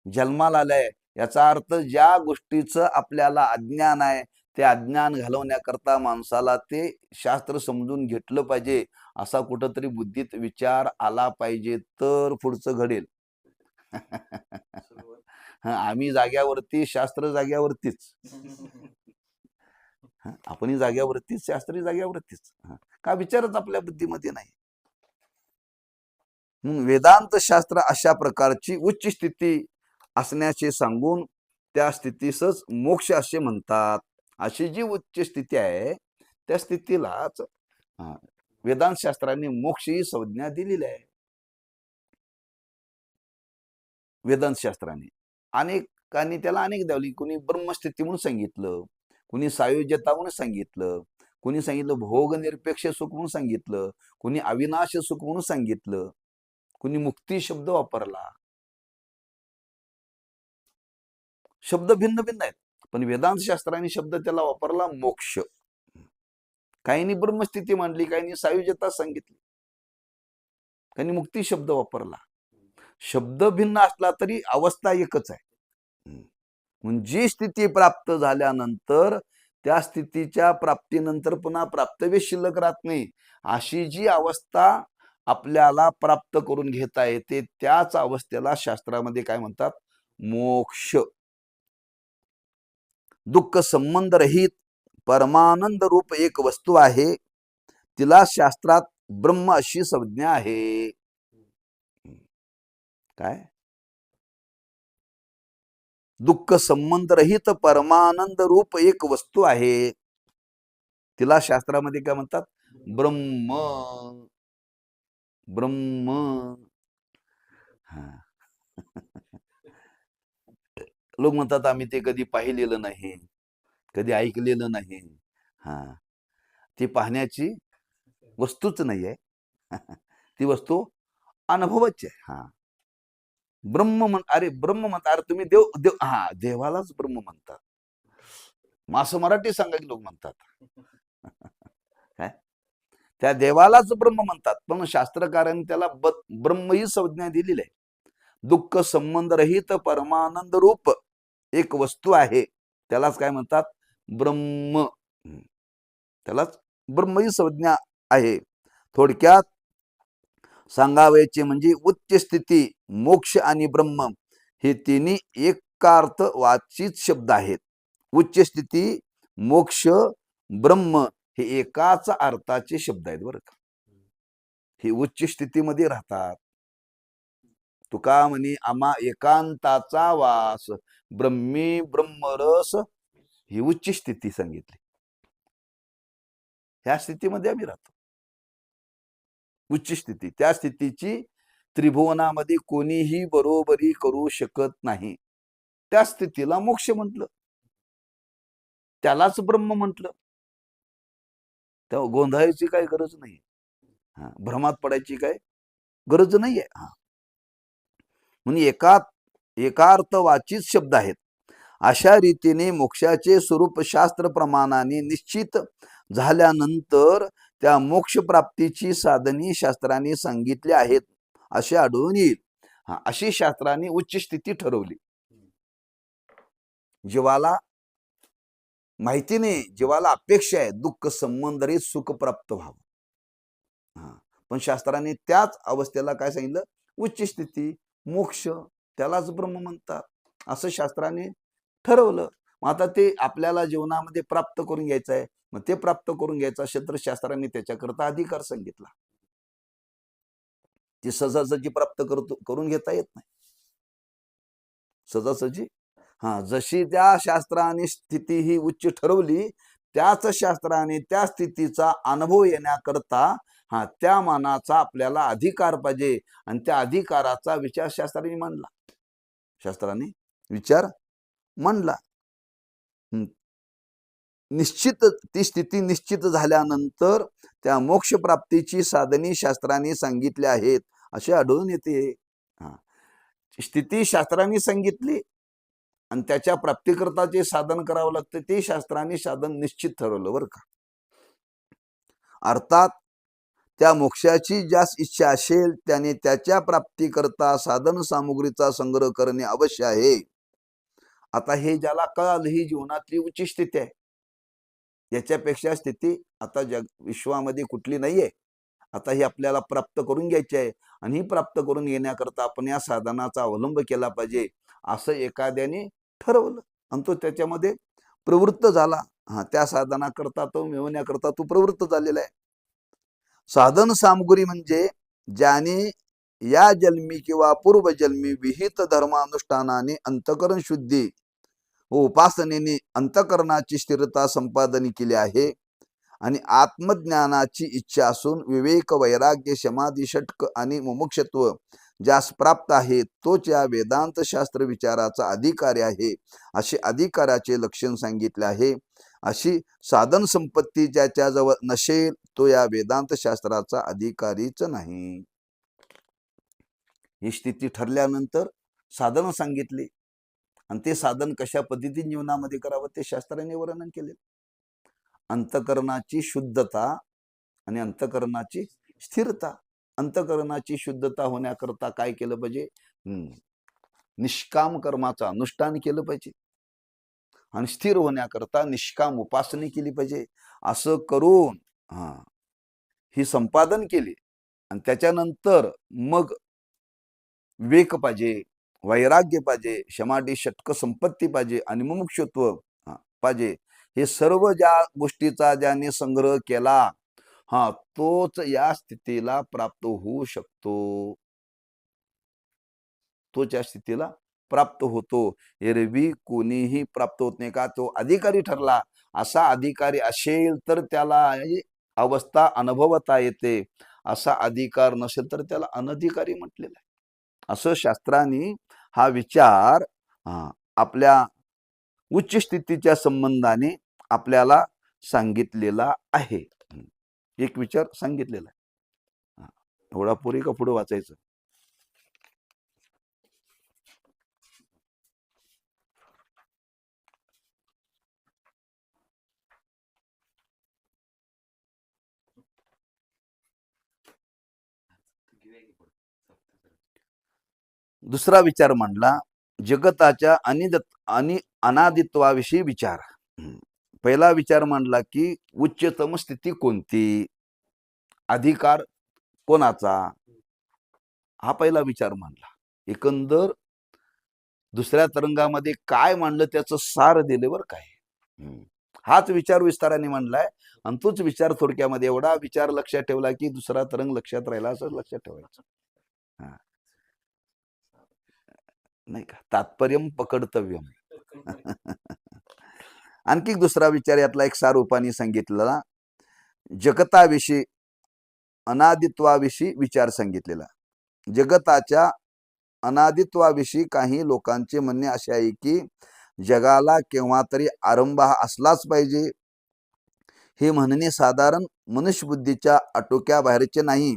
S2: जन्माला आलंय. याचा अर्थ ज्या गोष्टीचं आपल्याला अज्ञान आहे, ते अज्ञान घालवण्याकरता माणसाला ते शास्त्र समजून घेतलं पाहिजे, असा कुठंतरी बुद्धीत विचार आला पाहिजे, तर पुढचं घडेल. आम्ही जाग्यावरती, शास्त्र जाग्यावरतीच. आपणही जाग्यावरतीच, शास्त्री जाग्यावरतीच. का विचारच आपल्या बुद्धीमध्ये नाही. वेदांत शास्त्र अशा प्रकारची उच्च स्थिती असण्याचे सांगून त्या स्थितीसच मोक्ष असे म्हणतात. अशी जी उच्च स्थिती आहे त्या स्थितीलाच वेदांत शास्त्राने मोक्ष ही संज्ञा दिलेली आहे. वेदांत शास्त्राने अनेकांनी त्याला अनेक द्यावली. कुणी ब्रह्मस्थिती म्हणून सांगितलं, कुणी सायुज्यता म्हणून सांगितलं, कुणी सांगितलं भोग निरपेक्ष सुख म्हणून सांगितलं, कुणी अविनाश सुख म्हणून सांगितलं, कुणी मुक्ती शब्द वापरला. शब्द भिन्न भिन्न आहेत, पण वेदांत शास्त्राने शब्द त्याला वापरला मोक्ष. काहींनी ब्रह्मस्थिती मांडली, काहींनी सायुज्यता सांगितली, काहींनी मुक्ती शब्द वापरला. शब्द भिन्न असला तरी अवस्था एकच आहे. जी स्थिती प्राप्त झाल्यानंतर त्या स्थितीच्या प्राप्तीनंतर पुन्हा प्राप्तव्य शिल्लक राहत नाही, अशी जी अवस्था आपल्याला प्राप्त करून घेता येते, त्याच अवस्थेला शास्त्रामध्ये काय म्हणतात? मोक्ष. दुःख संबंध रहित परमानंद रूप एक वस्तू आहे, तिला शास्त्रात ब्रह्म अशी संज्ञा आहे. काय? दुःख संबंध रहित परमानंद रूप एक वस्तू आहे, तिला शास्त्रामध्ये काय म्हणतात? ब्रह्म. ब्रह्म. लोक म्हणतात आम्ही ते कधी पाहिलेलं नाही, कधी ऐकलेलं नाही. ती पाहण्याची वस्तूच नाही आहे, ती वस्तू अनुभवाची आहे. ब्रह्म अरे ब्रह्म म्हणतात, अरे तुम्ही देव देव देवालाच ब्रह्म म्हणतात. असं मराठी सांगा की लोक म्हणतात. काय? त्या देवालाच ब्रह्म म्हणतात, पण शास्त्रकारांनी त्याला ब्रह्म ही संज्ञा दिलेली आहे. दुःख संबंध रहित परमानंद रूप एक वस्तू आहे, त्यालाच काय म्हणतात? ब्रह्म. त्यालाच ब्रह्म ही संज्ञा आहे. थोडक्यात सांगावयाचे म्हणजे उच्च स्थिती, मोक्ष आणि ब्रह्म हे तिन्ही एकार्थ वाचित शब्द आहेत. उच्च स्थिती, मोक्ष, ब्रह्म हे एकाच अर्थाचे शब्द आहेत बरं का. हे उच्च स्थितीमध्ये राहतात. तुका म्हणे आम्हा एकांताचा वास, ब्रह्मी ब्रह्मरस ही उच्च स्थिती सांगितली. ह्या स्थितीमध्ये आम्ही राहतो. उच्च स्थिती, त्या स्थितीची त्रिभुवनामध्ये कोणीही बरोबरी करू शकत नाही. त्या स्थितीला मोक्ष म्हटलं, त्यालाच ब्रह्म म्हटलं. तेव्हा गोंधळायची काही गरज नाही, भ्रमात पडायची काय गरज नाहीये. म्हणजे एकार्थ वाचित शब्द आहेत. अशा रीतीने मोक्षाचे स्वरूप शास्त्र प्रमाणाने निश्चित झाल्यानंतर त्या मोक्ष प्राप्तीची साधने शास्त्राने सांगितली आहेत असे आढळून येईल. अशी शास्त्राने उच्च स्थिती ठरवली. जीवाला माहिती नाही, जीवाला अपेक्षा आहे दुःख संबंधित सुख प्राप्त व्हावं, पण शास्त्राने त्याच अवस्थेला काय सांगितलं? उच्च स्थिती, मोक्ष, त्यालाच ब्रह्म म्हणतात असं शास्त्राने ठरवलं. मग आता ते आपल्याला जीवनामध्ये प्राप्त करून घ्यायचं आहे, मग ते प्राप्त करून घ्यायचं असेल तर शास्त्राने त्याच्याकरता अधिकार सांगितला. ती सहजासहजी प्राप्त करून घेता येत नाही. सहजासहजी जशी त्या शास्त्राने स्थिती ही उच्च ठरवली, त्याच शास्त्राने त्या स्थितीचा अनुभव येण्याकरता त्या मानाचा आपल्याला अधिकार पाहिजे. आणि त्या अधिकाराचा विचार शास्त्राने मांडला. शास्त्राने विचार मांडला. निश्चित ती स्थिती निश्चित झाल्यानंतर त्या मोक्ष प्राप्तीची साधने शास्त्राने सांगितली आहेत असे आढळून येते. स्थिती शास्त्राने सांगितली आणि त्याच्या प्राप्तीकरता जे साधन करावं लागतं ते शास्त्राने साधन निश्चित ठरवलं बरं का. अर्थात त्या मोक्षाची ज्यास इच्छा असेल त्याने त्याच्या प्राप्तीकरता साधन सामुग्रीचा संग्रह करणे अवश्य आहे. आता हे ज्याला कळालं ही जीवनातली उच्च स्थिती आहे. याच्यापेक्षा स्थिती आता विश्वामध्ये कुठली नाहीये. आता ही आपल्याला प्राप्त करून घ्यायची आहे आणि ही प्राप्त करून घेण्याकरता आपण या साधनाचा अवलंब केला पाहिजे असं एखाद्याने ठरवलं आणि तो त्याच्यामध्ये प्रवृत्त झाला. त्या साधनाकरता तो मिळवण्याकरता तो प्रवृत्त झालेला आहे. साधन सामुग्री म्हणजे ज्याने या जन्मी किंवा पूर्वजन्मी विहित धर्मानुष्ठानाने अंतकरण शुद्धी व उपासनेने अंतकरणाची स्थिरता संपादन केली आहे आणि आत्मज्ञानाची इच्छा असून विवेक वैराग्य समाधी षटक आणि मुमुक्षत्व ज्यास प्राप्त आहे तोच या वेदांत शास्त्र विचाराचा अधिकारी आहे असे अधिकाराचे लक्षण सांगितले आहे. अशी साधन संपत्ती ज्याच्याजवळ नसेल तो या वेदांत शास्त्राचा अधिकारीच नाही. ही स्थिती ठरल्यानंतर साधन सांगितली आणि ते साधन कशा पद्धतीने जीवनामध्ये करावं ते शास्त्राने वर्णन केले. अंतकरणाची शुद्धता आणि अंतकरणाची स्थिरता. अंतकरणाची शुद्धता होण्याकरता काय केलं पाहिजे? निष्काम कर्माचं अनुष्ठान केलं पाहिजे आणि स्थिर होण्याकरता निष्काम उपासना केली पाहिजे. असं करून ही संपादन केली आणि त्याच्यानंतर मग विवेक पाहिजे, वैराग्य पाहिजे, समाधी षटक संपत्ती पाहिजे आणि मुमुक्षत्व पाहिजे. हे सर्व ज्या गोष्टीचा ज्याने संग्रह केला तोच या स्थितीला प्राप्त होऊ शकतो. तोच या स्थितीला प्राप्त होतो. एरवी कोणीही प्राप्त होत नाही. का? तो अधिकारी ठरला. असा अधिकारी असेल तर त्याला अवस्था अनुभवता येते. असा अधिकार नसेल तर त्याला अनधिकारी म्हटलेला आहे. असं शास्त्राने हा विचार आपल्या उच्च स्थितीच्या संबंधाने आपल्याला सांगितलेला आहे. एक विचार सांगितलेला आहे. एवढा पुरे का पुढे वाचायचं? दुसरा विचार मांडला जगताच्या आणि अनादित्वाविषयी विचार. पहिला विचार मांडला की उच्चतम स्थिती कोणती, अधिकार कोणाचा, हा पहिला विचार मांडला. एकंदर दुसऱ्या तरंगामध्ये काय मांडलं त्याचं सार दिले बर काय. हाच विचार विस्ताराने मांडलाय आणि तोच विचार थोडक्यामध्ये एवढा विचार लक्षात ठेवला की दुसरा तरंग लक्षात राहिला असं लक्षात ठेवायचं. नाही का? तात्पर्यम पकडतव्यम. आणखी दुसरा विचार यातला एक सार रूपाने सांगितलेला. जगताविषयी अनादित्वाविषयी विचार सांगितलेला. जगताच्या अनादित्वाविषयी काही लोकांचे म्हणणे असे आहे की जगाला केव्हा तरी आरंभ असलाच पाहिजे. हे म्हणणे साधारण मनुष्यबुद्धीच्या आटोक्याबाहेरचे नाही.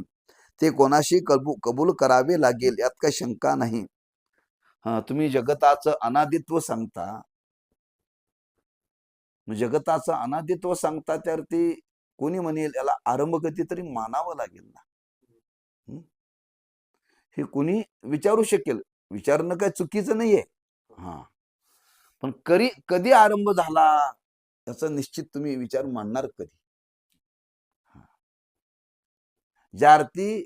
S2: ते कोणाशी कबूल करावे लागेल यात काही शंका नाही. तुम्ही जगताचं अनादित्व सांगता, जगताचं अनादित्व सांगता तर ते कोणी म्हणेल याला आरंभ कधीतरी मानावं लागेल ना. हे कोणी विचारू शकेल. विचारणं काय चुकीचं नाहीये. पण कधी आरंभ झाला याचा निश्चित तुम्ही विचार मांडणार कधी? ज्या अर्थी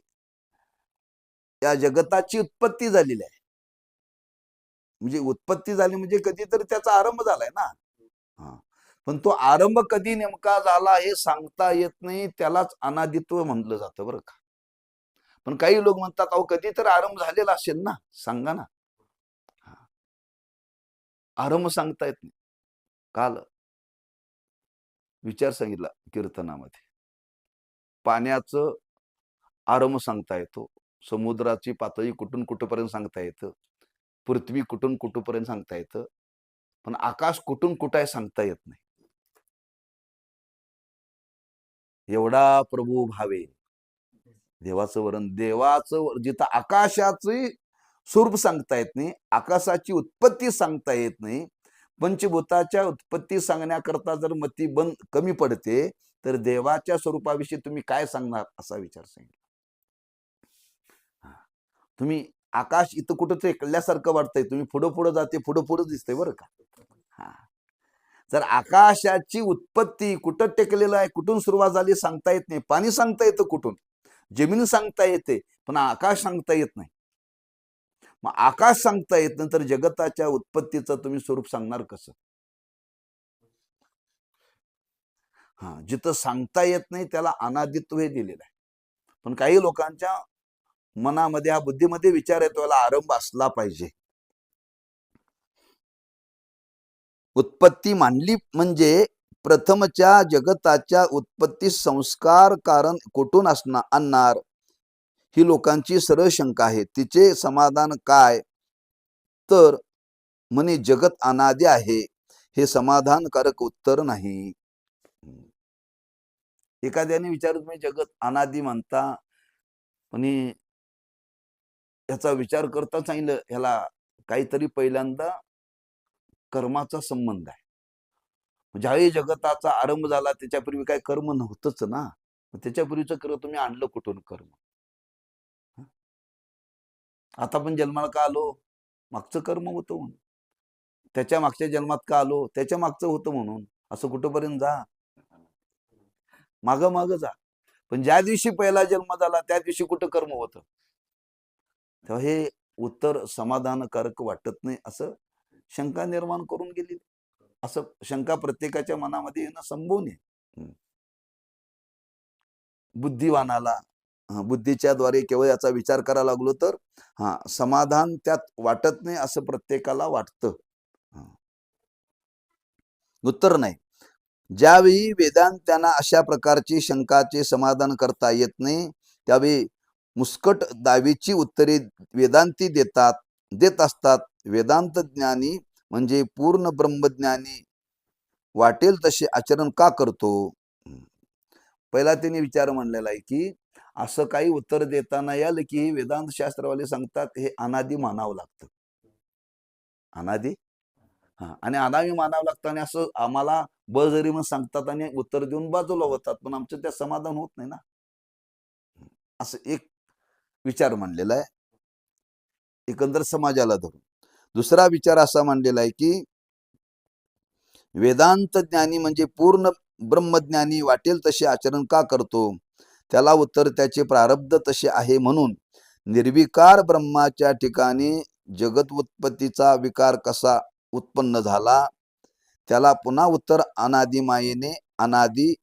S2: या जगताची उत्पत्ती झालेली आहे, म्हणजे उत्पत्ती झाली म्हणजे कधीतरी त्याचा आरंभ झालाय ना. पण तो आरंभ कधी नेमका झाला हे सांगता येत नाही. त्यालाच अनादित्व म्हटलं जातं बरं का. पण काही लोक म्हणतात अहो कधी तर आरंभ झालेला असेल ना, सांगा ना. आरंभ सांगता येत नाही. काल विचार सांगितला कीर्तनामध्ये, पाण्याचं आरंभ सांगता येतो, समुद्राची पातळी कुठून कुठपर्यंत सांगता येतं, पृथ्वी कुठून कुठपर्यंत सांगता येतं, पण आकाश कुठून कुठं आहे सांगता येत नाही. एवढा प्रभू भावे देवाचं वरण, देवाचं जिथं आकाशाचे स्वरूप सांगता येत नाही, आकाशाची उत्पत्ती सांगता येत नाही, पंचभूताच्या उत्पत्ती सांगण्याकरता जर मती बंद कमी पडते, तर देवाच्या स्वरूपाविषयी तुम्ही काय सांगणार असा विचार सांगितला. तुम्ही आकाश इथं कुठं ते एकल्यासारखं वाटतंय, तुम्ही पुढं पुढं जाते, पुढं पुढं दिसतंय बरं का. हा, जर आकाशाची उत्पत्ती कुठं टेकलेलं आहे, कुठून सुरुवात झाली सांगता येत नाही. पाणी सांगता येतं कुठून, जमीन सांगता येते, पण आकाश सांगता येत नाही. मग आकाश सांगता येत नाही तर जगताच्या उत्पत्तीचं तुम्ही स्वरूप सांगणार कसं. जिथं सांगता येत नाही त्याला अनादित्व हे दिलेलं आहे. पण काही लोकांच्या मनामध्ये, हा बुद्धीमध्ये विचार येतो, याला आरंभ असला पाहिजे. उत्पत्ती मांडली म्हणजे प्रथमच्या जगताच्या उत्पत्ती संस्कार कारण कुठून आणणार, ही लोकांची सरळ शंका आहे. तिचे समाधान काय, तर म्हणे जगत अनादि आहे, हे समाधानकारक उत्तर नाही. एखाद्याने विचारत, तुम्ही जगत अनादि म्हणता, पण याचा विचार करता सांगितलं, ह्याला काहीतरी पहिल्यांदा कर्माचा संबंध आहे. ज्यावेळी जगताचा आरंभ झाला त्याच्यापूर्वी काय कर्म नव्हतंच ना, त्याच्यापूर्वीचं कर्म तुम्ही आणलं कुठून कर्म. आता पण जन्माला का आलो, मागचं कर्म होतं म्हणून. त्याच्या मागच्या जन्मात का आलो, त्याच्या मागचं होतं म्हणून. असं कुठंपर्यंत जा, माग जा. पण ज्या दिवशी पहिला जन्म झाला त्या दिवशी कुठं कर्म होतं, तेव्हा हे उत्तर समाधानकारक वाटत नाही, असं शंका निर्माण करून गेली. असं शंका प्रत्येकाच्या मनामध्ये येणं संभवून आहे. बुद्धिवानाला बुद्धीच्या द्वारे केवळ याचा विचार करायला लागलो तर समाधान त्यात वाटत नाही असं प्रत्येकाला वाटतं. उत्तर नाही. ज्यावेळी वेदांत्यांना अशा प्रकारची शंकाचे समाधान करता येत नाही, त्यावेळी मुस्कट दावीची उत्तरे वेदांती देत असतात. वेदांत ज्ञानी म्हणजे पूर्ण ब्रह्मज्ञानी वाटेल तसे आचरण का करतो. पहिला त्यांनी विचार म्हणलेला आहे की असं काही उत्तर देताना याल की वेदांत शास्त्रवाले सांगतात हे अनादि मानावं लागतं, अनादि आणि अनादि मानावं लागतं, आणि असं आम्हाला बळजबरी मग सांगतात आणि उत्तर देऊन बाजूला होतात, पण आमचं त्या समाधान होत नाही ना, असं एक विचार मांडलेला आहे एकंदर समाजाला धरून. दुसरा विचार असा मांडलेला आहे की वेदांत ज्ञानी म्हणजे पूर्ण ब्रह्मज्ञानी वाटेल तसे आचरण का करतो. त्याला उत्तर त्याचे प्रारब्ध तसे आहे म्हणून. निर्विकार ब्रह्माच्या ठिकाणी जगत उत्पत्तीचा विकार कसा उत्पन्न झाला, त्याला पुन्हा उत्तर अनादि मायेने, अनादि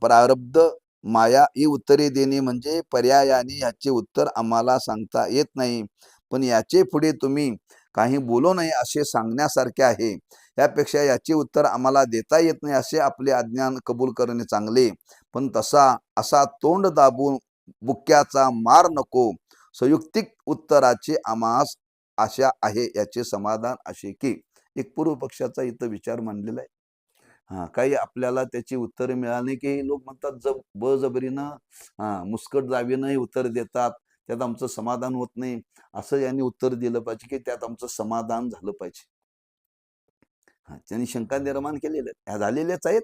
S2: प्रारब्ध माया ही उत्तरे देणे म्हणजे पर्यायाने याचे उत्तर आम्हाला सांगता येत नाही, पण याचे पुढे तुम्ही काही बोलू नये असे सांगण्यासारखे आहे. यापेक्षा याचे उत्तर आम्हाला देता येत नाही असे आपले अज्ञान कबूल करणे चांगले, पण असा तोंड दाबून बुक्क्याचा मार नको. संयुक्तिक उत्तराचे आम्हास आशा आहे, याचे समाधान असे की. एक पूर्व पक्षाचा इथं विचार मांडलेला आहे. काही आपल्याला त्याची उत्तर मिळाली की लोक म्हणतात बळजबरीनं मुस्कट जावीनं हे उत्तर देतात, त्यात आमचं समाधान होत नाही. असं यांनी उत्तर दिलं पाहिजे की त्यात आमचं समाधान झालं पाहिजे. त्यांनी शंका निर्माण केलेल्या ह्या झालेल्याच आहेत,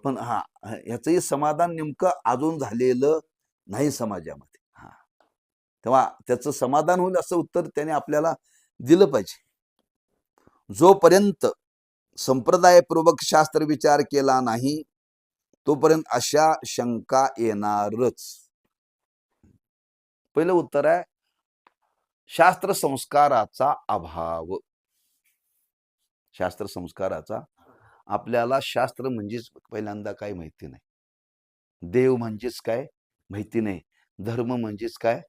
S2: पण ह्याचंही समाधान नेमकं अजून झालेलं नाही समाजामध्ये. तेव्हा त्याचं समाधान होईल असं उत्तर त्याने आपल्याला दिलं पाहिजे. जोपर्यंत संप्रदायपूर्वक शास्त्र विचार केला नाही तोपर्यंत अशा शंका येणारच. पहिलं उत्तर आहे शास्त्र संस्काराचा अभाव. शास्त्र संस्काराचा, आपल्याला शास्त्र म्हणजेच पहिल्यांदा काय माहिती नाही, देव म्हणजेच काय माहिती नाही, धर्म म्हणजेच काय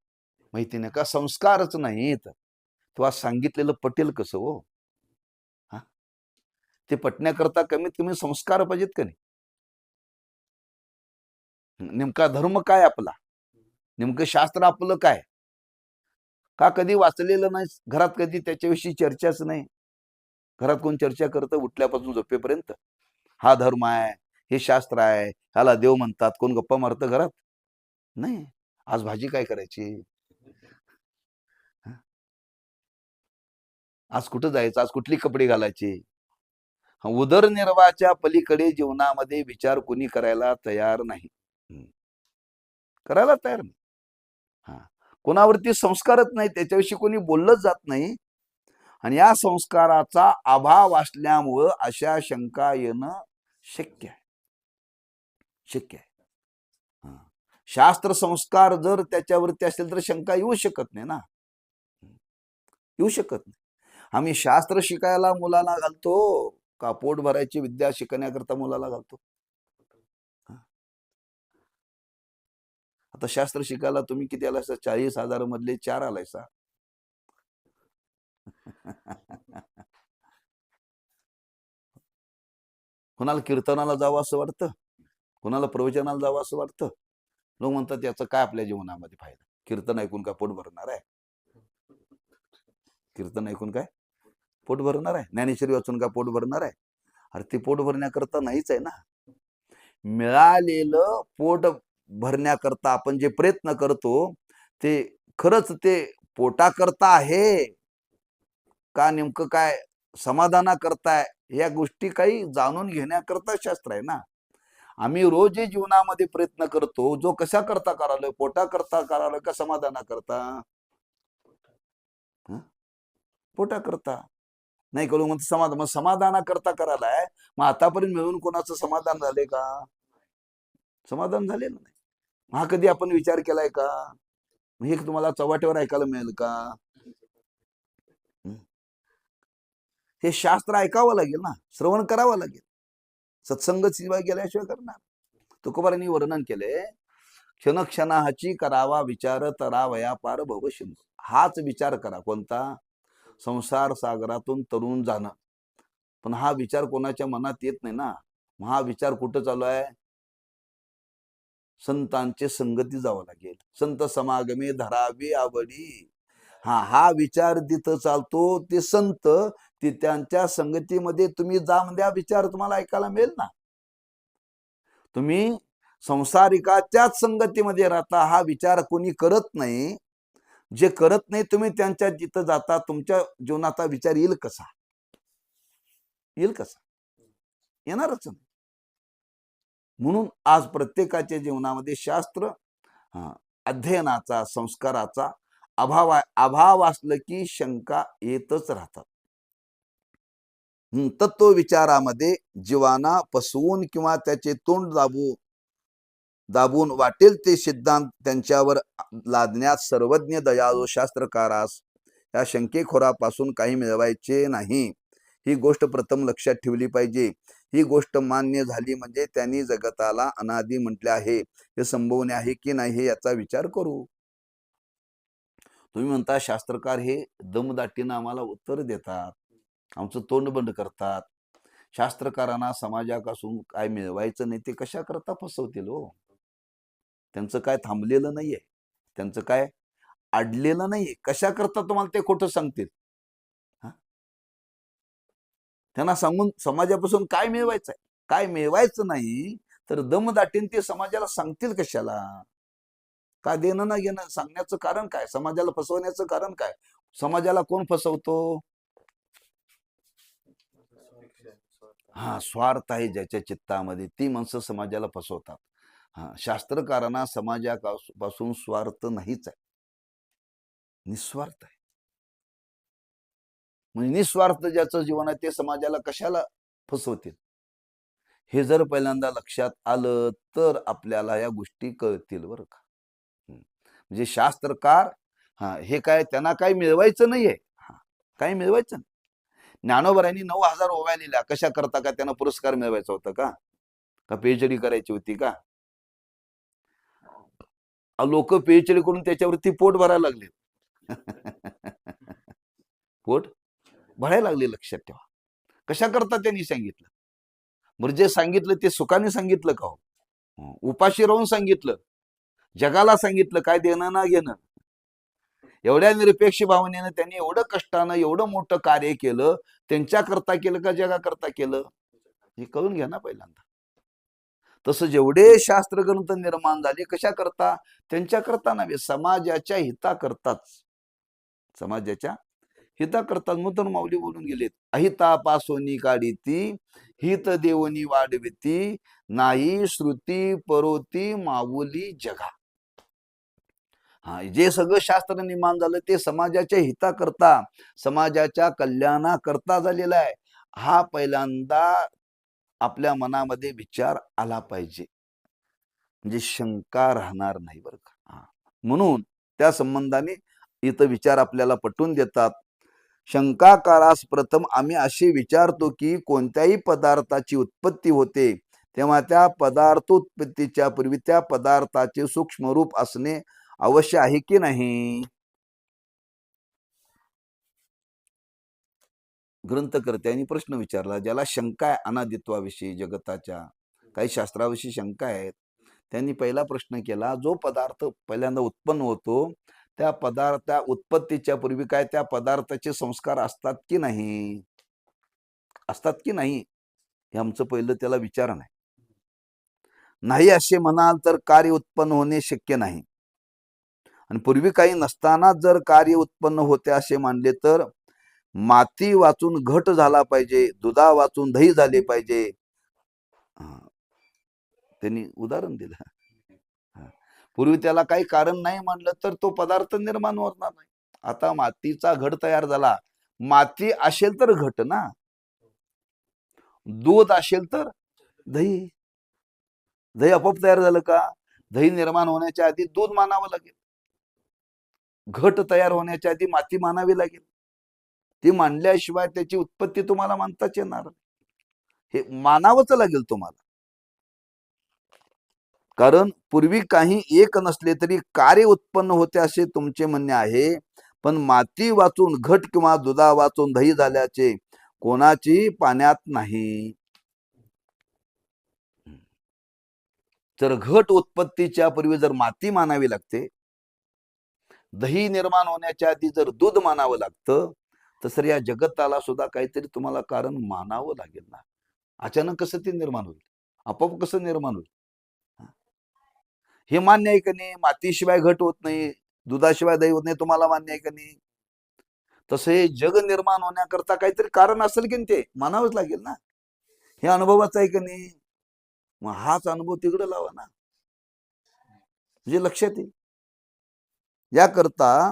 S2: माहिती नाही का? संस्कारच नाहीत तेव्हा सांगितलेलं पटेल कसं हो? हा, ते पटण्याकरता कमीत कमी संस्कार पाहिजेत का नाही? नेमका धर्म काय आपला? नेमकं शास्त्र आपलं काय? का कधी वाचलेलं नाही? घरात कधी त्याच्याविषयी चर्चाच नाही. घरात कोण चर्चा करतं उठल्यापासून झोपेपर्यंत? हा धर्म आहे, हे शास्त्र आहे, ह्याला देव म्हणतात. कोण गप्पा मारतं घरात? नाही. आज भाजी काय करायची? हं? आज कुठं जायचं? आज कुठली कपडे घालायचे? उदरनिर्वाहाच्या पलीकडे जीवनामध्ये विचार कोणी करायला तयार नाही. हं. करायला तयार नाही. हां. कोणावरती संस्कारच नाही, त्याच्याविषयी कोणी बोललंच जात नाही. आणि या संस्काराचा अभाव असल्यामुळं अशा शंका येणं शक्य आहे. शक्य आहे. हां. शास्त्र संस्कार जर त्याच्यावरती असेल तर शंका येऊ शकत नाही ना. येऊ शकत नाही. आम्ही शास्त्र शिकायला मुलाला घालतो का पोट भरायची विद्या शिकण्याकरता मुलाला घालतो? हां. आता शास्त्र शिकायला तुम्ही किती आलायसा? 40,000 मधले 4 आलायसा. कोणाला कीर्तनाला जावं असं वाटतं, कोणाला प्रवचनाला जावं असं वाटतं. लोक म्हणतात याचं काय आपल्या जीवनामध्ये फायदा? कीर्तन ऐकून काय पोट भरणार आहे? कीर्तन ऐकून काय पोट भरणार आहे? ज्ञानेश्वरी वाचून काय पोट भरणार आहे? अरे ते पोट भरण्याकरता नाहीच आहे ना. मिळालेलं पोट भरण्याकरता आपण जे प्रयत्न करतो ते खरंच ते पोटाकरता आहे का नेमकं काय समाधानाकरता आहे? या गोष्टी काही जाणून घेण्याकरता शास्त्र आहे ना. आम्ही रोज जे जीवनामध्ये प्रयत्न करतो जो कशा करता करालोय? पोटाकरता करालोय का समाधानाकरता? हं? पोटाकरता. नाही कळू मग समाधान, मग समाधानाकरता करायलाय. मग आतापर्यंत मिळून कोणाचं समाधान झाले का? समाधान झालेलं नाही. हा कधी आपण विचार केलाय का? हे तुम्हाला चव्हाट्यावर ऐकायला मिळेल का? हं? हे शास्त्र ऐकावं लागेल ना, श्रवण करावं लागेल. सत्संग शिवाय गेल्याशिवाय करणार. तुकोबारांनी वर्णन केले, क्षणक्षणाची करावा विचार तरावया पार भवशिंद. हाच विचार करा. कोणता? संसार सागरातून तरुण जाणं. पण हा विचार कोणाच्या मनात येत नाही ना. मग हा विचार कुठं चालू आहे? संतांचे संगती जावं लागेल. संत समागमे धरावी आवडी. हा विचार जिथं चालतो ते संत, ते त्यांच्या संगतीमध्ये तुम्ही जा म्हणजे हा विचार तुम्हाला ऐकायला मिळेल ना. तुम्ही संसारिकाच्याच संगतीमध्ये राहता, हा विचार कोणी करत नाही. जे करत नाही तुम्ही त्यांच्या जिथं जाता, तुमच्या जीवनाचा विचार येईल कसा? येईल कसा? येणारच नाही. म्हणून आज प्रत्येकाच्या जीवनामध्ये शास्त्र अध्ययनाचा, संस्काराचा अभाव असलं की शंका येतच राहतात. तत्व विचारामध्ये जीवाना फसवून किंवा त्याचे तोंड दाबून वाटेल ते सिद्धांत त्यांच्यावर लादण्यात सर्वज्ञ दयाळू शास्त्रकारास या शंकेखोरापासून काही मिळवायचे नाही. ही गोष्ट प्रथम लक्षात ठेवली पाहिजे. ही गोष्ट मान्य झाली म्हणजे त्यांनी जगताला अनादि म्हटले आहे, हे संभवने आहे की नाही हे याचा विचार करू. तुम्ही म्हणता शास्त्रकार हे दमदाटीनं आम्हाला उत्तर देतात, आमचं तोंड बंद करतात. शास्त्रकारांना समाजापासून काय मिळवायचं नाही ते कशा करता फसवतील हो? त्यांचं काय थांबलेलं नाहीये, त्यांचं काय अडलेलं नाहीये. कशा करता तुम्हाला ते खोटं सांगतील? त्यांना सांगून समाजापासून काय मिळवायचं आहे? काय मिळवायचं नाही तर दमदाटीन ते समाजाला सांगतील कशाला? का देणं ना घेणं? सांगण्याचं कारण काय? समाजाला फसवण्याचं कारण काय? समाजाला कोण फसवतो? स्वार्थ आहे ज्याच्या चित्तामध्ये, ती माणसं समाजाला फसवतात. शास्त्रकारांना समाजापासून स्वार्थ नाहीच आहे, निस्वार्थ आहे. म्हणजे निस्वार्थ ज्याचं जीवन आहे ते समाजाला कशाला फसवतील? हे जर पहिल्यांदा लक्षात आलं तर आपल्याला या गोष्टी कळतील बरं का. म्हणजे शास्त्रकार हे काय त्यांना काही मिळवायचं नाहीये, काही मिळवायचं नाही. ज्ञानोबरांनी 9,000 ओव्या लिहिल्या कशा करता? का त्यांना पुरस्कार मिळवायचा होता का? का PhD करायची होती का? लोक PhD करून त्याच्यावरती पोट भरायला लागले. पोट भरायला लागले. लक्षात ठेवा. कशा करता त्यांनी सांगितलं? म्हणजे जे सांगितलं ते सुखाने सांगितलं का हो? उपाशी राहून सांगितलं, जगाला सांगितलं, काय देणं ना घेणं. एवढ्या निरपेक्ष भावनेनं त्यांनी एवढं कष्टानं एवढं मोठं कार्य केलं. त्यांच्याकरता केलं का जगाकरता केलं? हे कळून घ्या ना पहिल्यांदा. तसं जेवढे शास्त्रग्रंथ निर्माण झाले कशा करता? त्यांच्याकरता नव्हे, समाजाच्या हिताकरताच. समाजाच्या हिताकरता. नूतन माऊली बोलून गेलेत, अहितापासोनी काढीती हित देवनी वाढविती, नाही श्रुती परोती माऊली जगा. जे सगळं शास्त्र निर्माण झालं ते समाजाच्या हिताकरता, समाजाच्या कल्याणाकरता झालेलं आहे. हा पहिल्यांदा आपल्या मनामध्ये विचार आला पाहिजे, म्हणजे शंका राहणार नाही बरं का. म्हणून त्या संबंधाने इथं विचार आपल्याला पटवून देतात. शंकाकारास प्रथम आम्ही असे विचारतो की कोणत्याही पदार्थाची उत्पत्ती होते तेव्हा त्या पदार्थोत्पत्तीच्या पूर्वी त्या पदार्थाचे सूक्ष्म रूप असणे अवश्य आहे की नाही? ग्रंथकर्त्यांनी प्रश्न विचारला. ज्याला शंका आहे अनादित्वाविषयी, जगताच्या काही शास्त्राविषयी शंका आहेत, त्यांनी पहिला प्रश्न केला, जो पदार्थ पहिल्यांदा उत्पन्न होतो त्या उत्पत्तीच्या पूर्वी काय त्या पदार्थाचे संस्कार असतात की नाही? असतात की नाही हे आमचं पहिलं त्याला विचारण आहे. नाही असे म्हणाल तर कार्य उत्पन्न होणे शक्य नाही. आणि पूर्वी काही नसताना जर कार्य उत्पन्न होते असे मानले तर माती वाचून घट झाला पाहिजे, दुधा वाचून दही झाले पाहिजे. त्यांनी उदाहरण दिलं. पूर्वी त्याला काही कारण नाही मानलं तर तो पदार्थ निर्माण होणार नाही. आता मातीचा घट तयार झाला, माती असेल तर घट ना, दूध असेल तर दही. दही आपोआप तयार झालं का? दही निर्माण होण्याच्या आधी दूध मानावं लागेल. घट तयार होण्याच्या आधी माती मानावी लागेल. ती मांडल्याशिवाय त्याची उत्पत्ती तुम्हाला मानताच येणार. हे मानावंच लागेल तुम्हाला. कारण पूर्वी काही एक नसले तरी कार्य उत्पन्न होते असे तुमचे म्हणणे आहे. पण माती वाचून घट किंवा दुधा वाचून दही झाल्याचे कोणाची पाण्यात नाही. जर घट उत्पत्तीच्या पूर्वी जर माती मानावी लागते, दही निर्माण होण्याच्या आधी जर दूध मानावं लागतं, तर या जगताला सुद्धा काहीतरी तुम्हाला कारण मानावं लागेल ना. अचानक कसं ते निर्माण होईल? आपोआप कसं निर्माण होईल? हे मान्य आहे का नाही? मातीशिवाय घट होत नाही, दुधाशिवाय दही होत नाही, तुम्हाला मान्य आहे का नाही? तसं हे जग निर्माण होण्याकरता काहीतरी कारण असेल की ते मानावंच लागेल ना. हे अनुभवाचं आहे का नाही? मग हाच अनुभव तिकडे लावा ना, म्हणजे लक्षात येईल. याकरता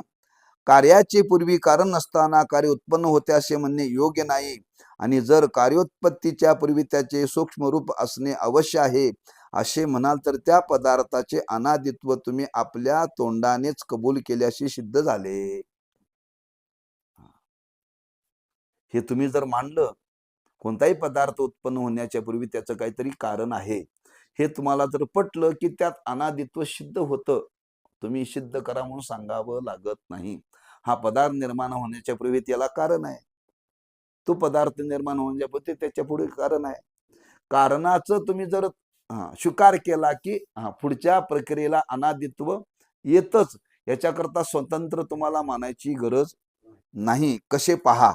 S2: कार्याचे पूर्वी कारण नसताना कार्य उत्पन्न होते असे म्हणणे योग्य नाही. आणि जर कार्योत्पत्तीच्या पूर्वी त्याचे सूक्ष्म रूप असणे अवश्य आहे असे म्हणाल तर त्या पदार्थाचे अनादित्व तुम्ही आपल्या तोंडानेच कबूल केल्याशी सिद्ध झाले. हे तुम्ही जर मानलं, कोणताही पदार्थ उत्पन्न होण्याच्या पूर्वी त्याचं काहीतरी कारण आहे, हे तुम्हाला जर पटलं की त्यात अनादित्व सिद्ध होतं, तुम्ही सिद्ध करा म्हणून सांगावं लागत नाही. हा पदार्थ निर्माण होण्याच्या पूर्वी त्याला कारण आहे, तो पदार्थ निर्माण होण्यापूर्वी त्याच्या पुढे कारण आहे. कारणाचं तुम्ही जर स्वीकार केला की पुढच्या प्रक्रियेला अनादित्व येतच, याच्याकरता स्वतंत्र तुम्हाला मानायची गरज नाही. कसे पहा,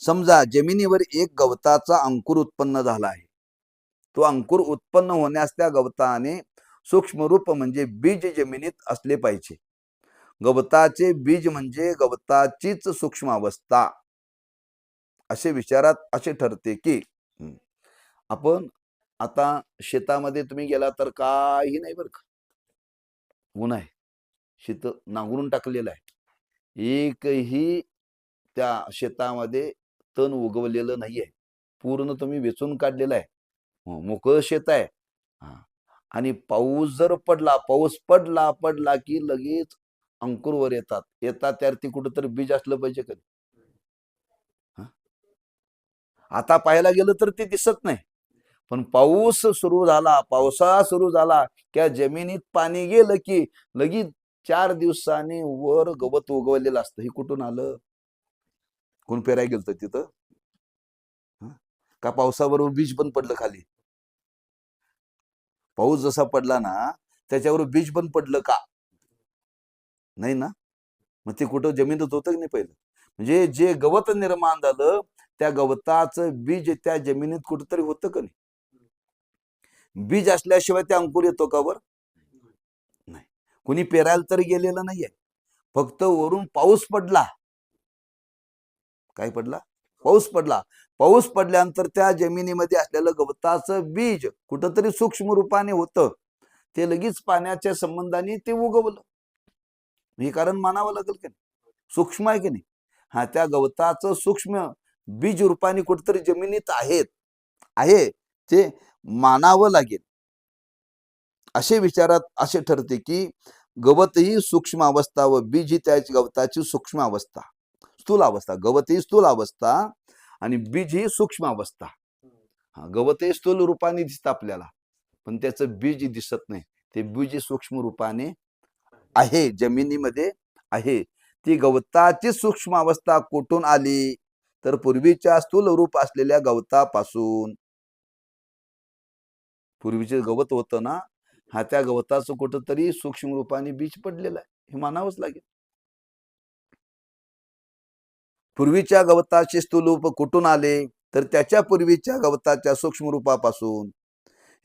S2: समजा जमिनीवर एक गवताचा अंकुर उत्पन्न झाला आहे. तो अंकुर उत्पन्न होण्यास त्या गवताने सूक्ष्म रूप म्हणजे बीज जमिनीत असले पाहिजे. गवताचे बीज म्हणजे गवताचीच सूक्ष्म अवस्था. असे विचारात असे ठरते की आपण आता शेतामध्ये तुम्ही गेला तर काही नाही बरं का, ऊन आहे, शेत नांगरून टाकलेलं आहे, एकही त्या शेतामध्ये तण उगवलेलं नाहीये, पूर्ण तुम्ही वेचून काढलेलं आहे, मोकळं शेत आहे. आणि पाऊस जर पडला, पाऊस पडला की लगेच अंकुर वर येतात त्यावरती कुठंतरी बीज असलं पाहिजे कधी. आता पाहायला गेलं तर ते दिसत नाही, पण पाऊस सुरू झाला, पावसाळा सुरू झाला, त्या जमिनीत पाणी गेलं की लगेच 4 दिवसांनी वर गवत उगवलेलं असतं. हे कुठून आलं? कोण पेराय गेलं तिथं? हं? का पावसाबरोबर बीज पण पडलं खाली? पाऊस जसा पडला ना, त्याच्यावर बीज पण पडलं का? नाही ना. मग ते कुठं जमिनीत होतं की नाही पहिलं? म्हणजे जे गवत निर्माण झालं, त्या गवताचं बीज त्या जमिनीत कुठंतरी होतं का नाही? बीज असल्याशिवाय ते अंकुर येतो का वर? नाही. कुणी पेरायला तरी गेलेलं नाहीये. फक्त वरून पाऊस पडला. काय पडला? पाऊस पडला. पाऊस पडल्यानंतर त्या जमिनीमध्ये असलेलं गवताचं बीज कुठंतरी सूक्ष्म रूपाने होतं. ते लगेच पाण्याच्या संबंधाने ते उगवलं. हे कारण मानावं लागेल की नाही? सूक्ष्म आहे की नाही? हा, त्या गवताचं सूक्ष्म बीज रूपाने कुठेतरी जमिनीत आहे ते मानावं लागेल. असे विचारात असे ठरते की गवत ही सूक्ष्म अवस्था व बीज ही त्या गवताची सूक्ष्म अवस्था, स्थूल अवस्था. गवत ही स्थूल अवस्था आणि बीज ही सूक्ष्म अवस्था. गवत हे स्थूल रूपाने दिसतं आपल्याला, पण त्याचं बीज दिसत नाही. ते बीज सूक्ष्म रूपाने आहे, जमिनीमध्ये आहे. ती गवताची सूक्ष्म अवस्था कुठून आली? तर पूर्वीच्या स्थूल रूप असलेल्या गवतापासून. पूर्वीचे गवत होतं ना, हा, त्या गवताचं कुठंतरी सूक्ष्म रूपाने बीज पडलेलं आहे, हे मानावंच लागेल. पूर्वीच्या गवताचे स्थूल रूप कुठून आले? तर त्याच्या पूर्वीच्या गवताच्या सूक्ष्म रूपापासून.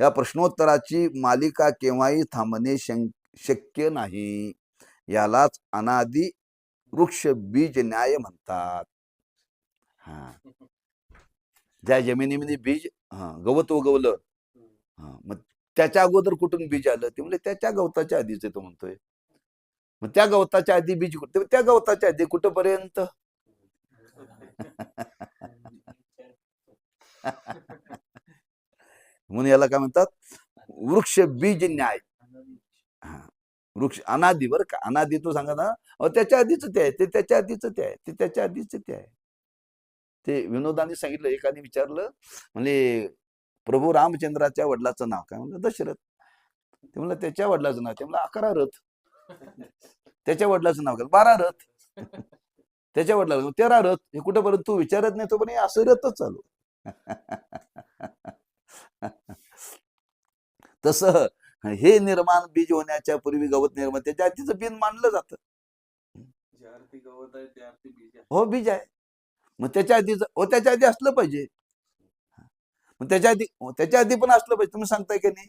S2: या प्रश्नोत्तराची मालिका केव्हाही थांबणे शक्य नाही. यालाच अनादि वृक्ष बीज न्याय म्हणतात. हा, ज्या जमिनीमध्ये बीज गवत उगवलं, मग त्याच्या अगोदर कुठून बीज आलं? ते म्हणजे त्याच्या गवताच्या आधीच तो म्हणतोय. मग त्या गवताच्या आधी बीज कुठे? त्या गवताच्या आधी कुठपर्यंत? म्हणून याला काय म्हणतात? वृक्ष बीज न्याय. वृक्ष अनादि, बरं का? अनादि तो सांगा ना, त्याच्या आधीच ते आहे, ते त्याच्या आधीच ते आहे, ते त्याच्या आधीच ते आहे. ते विनोदाने सांगितलं, एकाने विचारलं, म्हणजे प्रभू रामचंद्राच्या वडिलाचं नाव काय? म्हणलं दशरथ. ते म्हणलं त्याच्या वडिलाचं नाव? ते म्हणलं 11 रथ. त्याच्या वडिलाचं नाव काय? 12 रथ. त्याच्या वडिलाचं 13 रथ. हे कुठंपर्यंत तू विचारत नाही, तो पण असं रथच चालू. तसं हे निर्माण बीज होण्याच्या पूर्वी गवत निर्माण, त्याच्या आधीच बीज मानलं जातं. हो, बीज आहे. मग त्याच्या आधीच, त्याच्या आधी असलं पाहिजे. मग त्याच्या आधी पण असलं पाहिजे. तुम्ही सांगताय की नाही?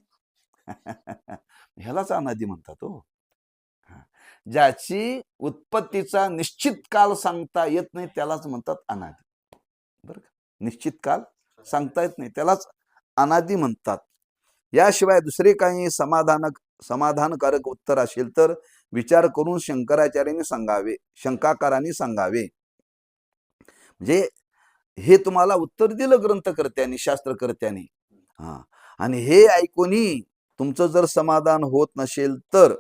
S2: ह्यालाच अनादि म्हणतात. हो, ज्याची उत्पत्तीचा निश्चित काल सांगता येत नाही त्यालाच म्हणतात अनादि. बरं का? निश्चित काल सांगता येत नाही त्यालाच अनादि म्हणतात. याशिवाय दुसरे काही समाधानकारक उत्तर असेल तर विचार करून शंकराचार्यांनी सांगावे, शंकाकारांनी सांगावे. म्हणजे हे तुम्हाला उत्तर दिलं ग्रंथकर्त्यांनी, शास्त्रकर्त्यांनी. आणि हे ऐकूनही तुमचं जर समाधान होत नसेल तर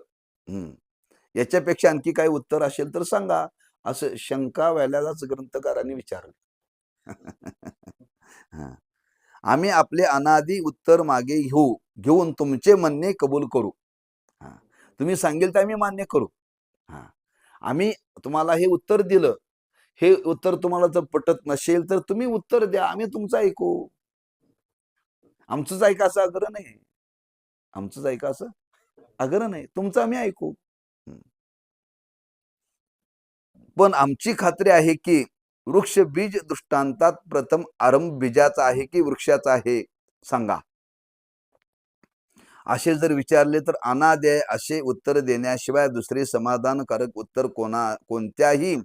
S2: याच्यापेक्षा आणखी काही उत्तर असेल तर सांगा, असं शंकावाल्यालाच ग्रंथकारांनी विचारलं. आम्ही आपले अनादि उत्तर मागे घेऊन तुमचे म्हणणे कबूल करू. तुम्ही सांगेल तर आम्ही मान्य करू. आम्ही तुम्हाला हे उत्तर दिलं, हे उत्तर तुम्हाला जर पटत नसेल तर तुम्ही उत्तर द्या, आम्ही तुमचं ऐकू. आमचंच ऐका असं आग्रह नाही. आमचंच ऐका असं आग्रह नाही, तुमचं आम्ही ऐकू. पण आमची खात्री आहे की वृक्ष बीज दृष्टांतात प्रथम आरंभ बीजाचा आहे की वृक्षाचा आहे, सांगा. असे जर विचारले तर अनादि आहे असे उत्तर देण्याशिवाय दुसरे समाधानकारक उत्तर कोणत्याही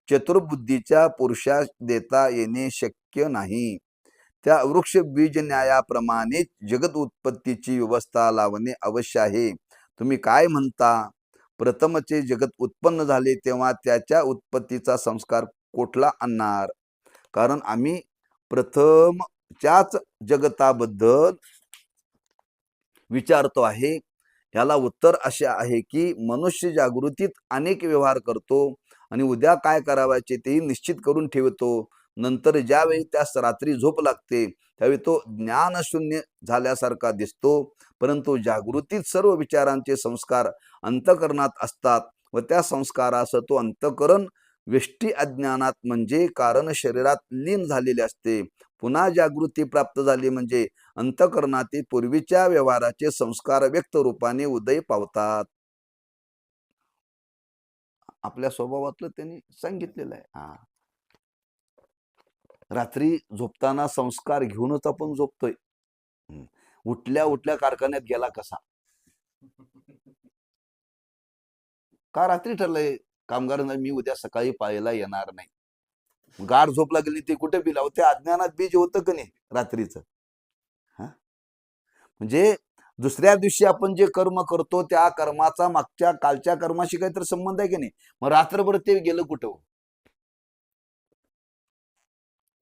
S2: चतुर्बुद्धीच्या पुरुषास देता येणे शक्य नाही. त्या वृक्ष बीज न्यायाप्रमाणेच जगत उत्पत्तीची व्यवस्था लावणे अवश्य आहे. तुम्ही काय म्हणता? प्रथमचे जगत उत्पन्न झाले तेव्हा त्याच्या उत्पत्तीचा संस्कार कोठला आणणार? कारण आम्ही प्रथमच्याच जगताबद्दल विचारतो आहे. याला उत्तर असे आहे की मनुष्य जागृतीत अनेक व्यवहार करतो आणि उद्या काय करावायचे तेही निश्चित करून ठेवतो. नंतर ज्यावेळी त्यास रात्री झोप लागते त्यावेळी तो ज्ञानशून्य झाल्यासारखा दिसतो, परंतु जागृतीत सर्व विचारांचे संस्कार अंतःकरणात असतात व त्या संस्कारास तो अंतःकरण व्यष्टी अज्ञानात म्हणजे कारण शरीरात लीन झालेले असते. पुन्हा जागृती प्राप्त झाली म्हणजे अंतःकरणातील पूर्वीच्या व्यवहाराचे संस्कार व्यक्त रूपाने उदय पावतात. आपल्या स्वभावातलं त्यांनी सांगितलेलं आहे. रात्री झोपताना संस्कार घेऊनच आपण झोपतोय. उठल्या उठल्या कारखान्यात गेला कसा, का रात्री ठरलंय कामगारांना मी उद्या सकाळी पाहायला येणार नाही. गाढ झोप लागली ते कुठे बिलाव, त्या अज्ञानात बीज होतं का नाही रात्रीचं. म्हणजे दुसऱ्या दिवशी आपण जे कर्म करतो त्या कर्माचा मागच्या कालच्या कर्माशी काहीतरी संबंध आहे की नाही. मग रात्रभर ते गेलं कुठं.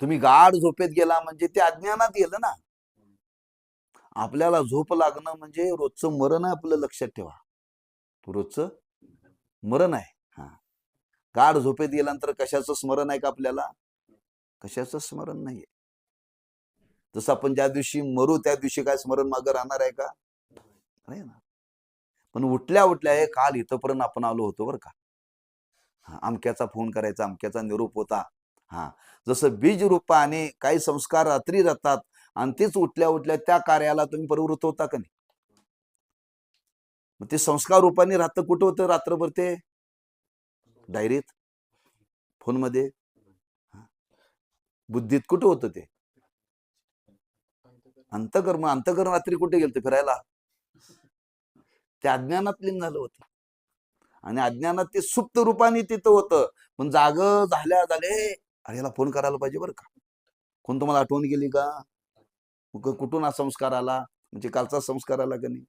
S2: तुम्ही गाढ झोपेत गेला म्हणजे ते अज्ञानात गेलं ना. आपल्याला झोप लागणं म्हणजे रोजचं मरण आहे, आपलं लक्षात ठेवा. रोजचं मरण आहे. गाढ झोपेत गेल्यानंतर कशाचं स्मरण आहे का आपल्याला? कशाचं स्मरण नाहीये. जसं आपण ज्या दिवशी मरू त्या दिवशी काय स्मरण मागं राहणार आहे का? नाही ना. पण उठल्या उठल्या हे काल इथपर्यंत आपण आलो होतो बरं का. अमक्याचा फोन करायचा, अमक्याचा निरोप होता. जसं बीज रूपाने काही संस्कार रात्री जातात आणि तेच उठल्या उठल्या त्या कार्याला तुम्ही प्रवृत्त होता का नाही. ते संस्कार रूपाने राहतं कुठं होतं रात्रभर? ते डायरीत, फोनमध्ये, बुद्धीत कुठं होतं ते? अंतःकरण रात्री कुठे गेलं फिरायला? ते अज्ञानात लीन झालं होतं आणि अज्ञानात ते सुप्त रूपाने तिथं होतं. पण जाग झाल्या अरे याला फोन करायला पाहिजे बरं का, कोण तुम्हाला आठवण गेली का? कुठून हा संस्कार आला? म्हणजे कालचा संस्कार आला का नाही.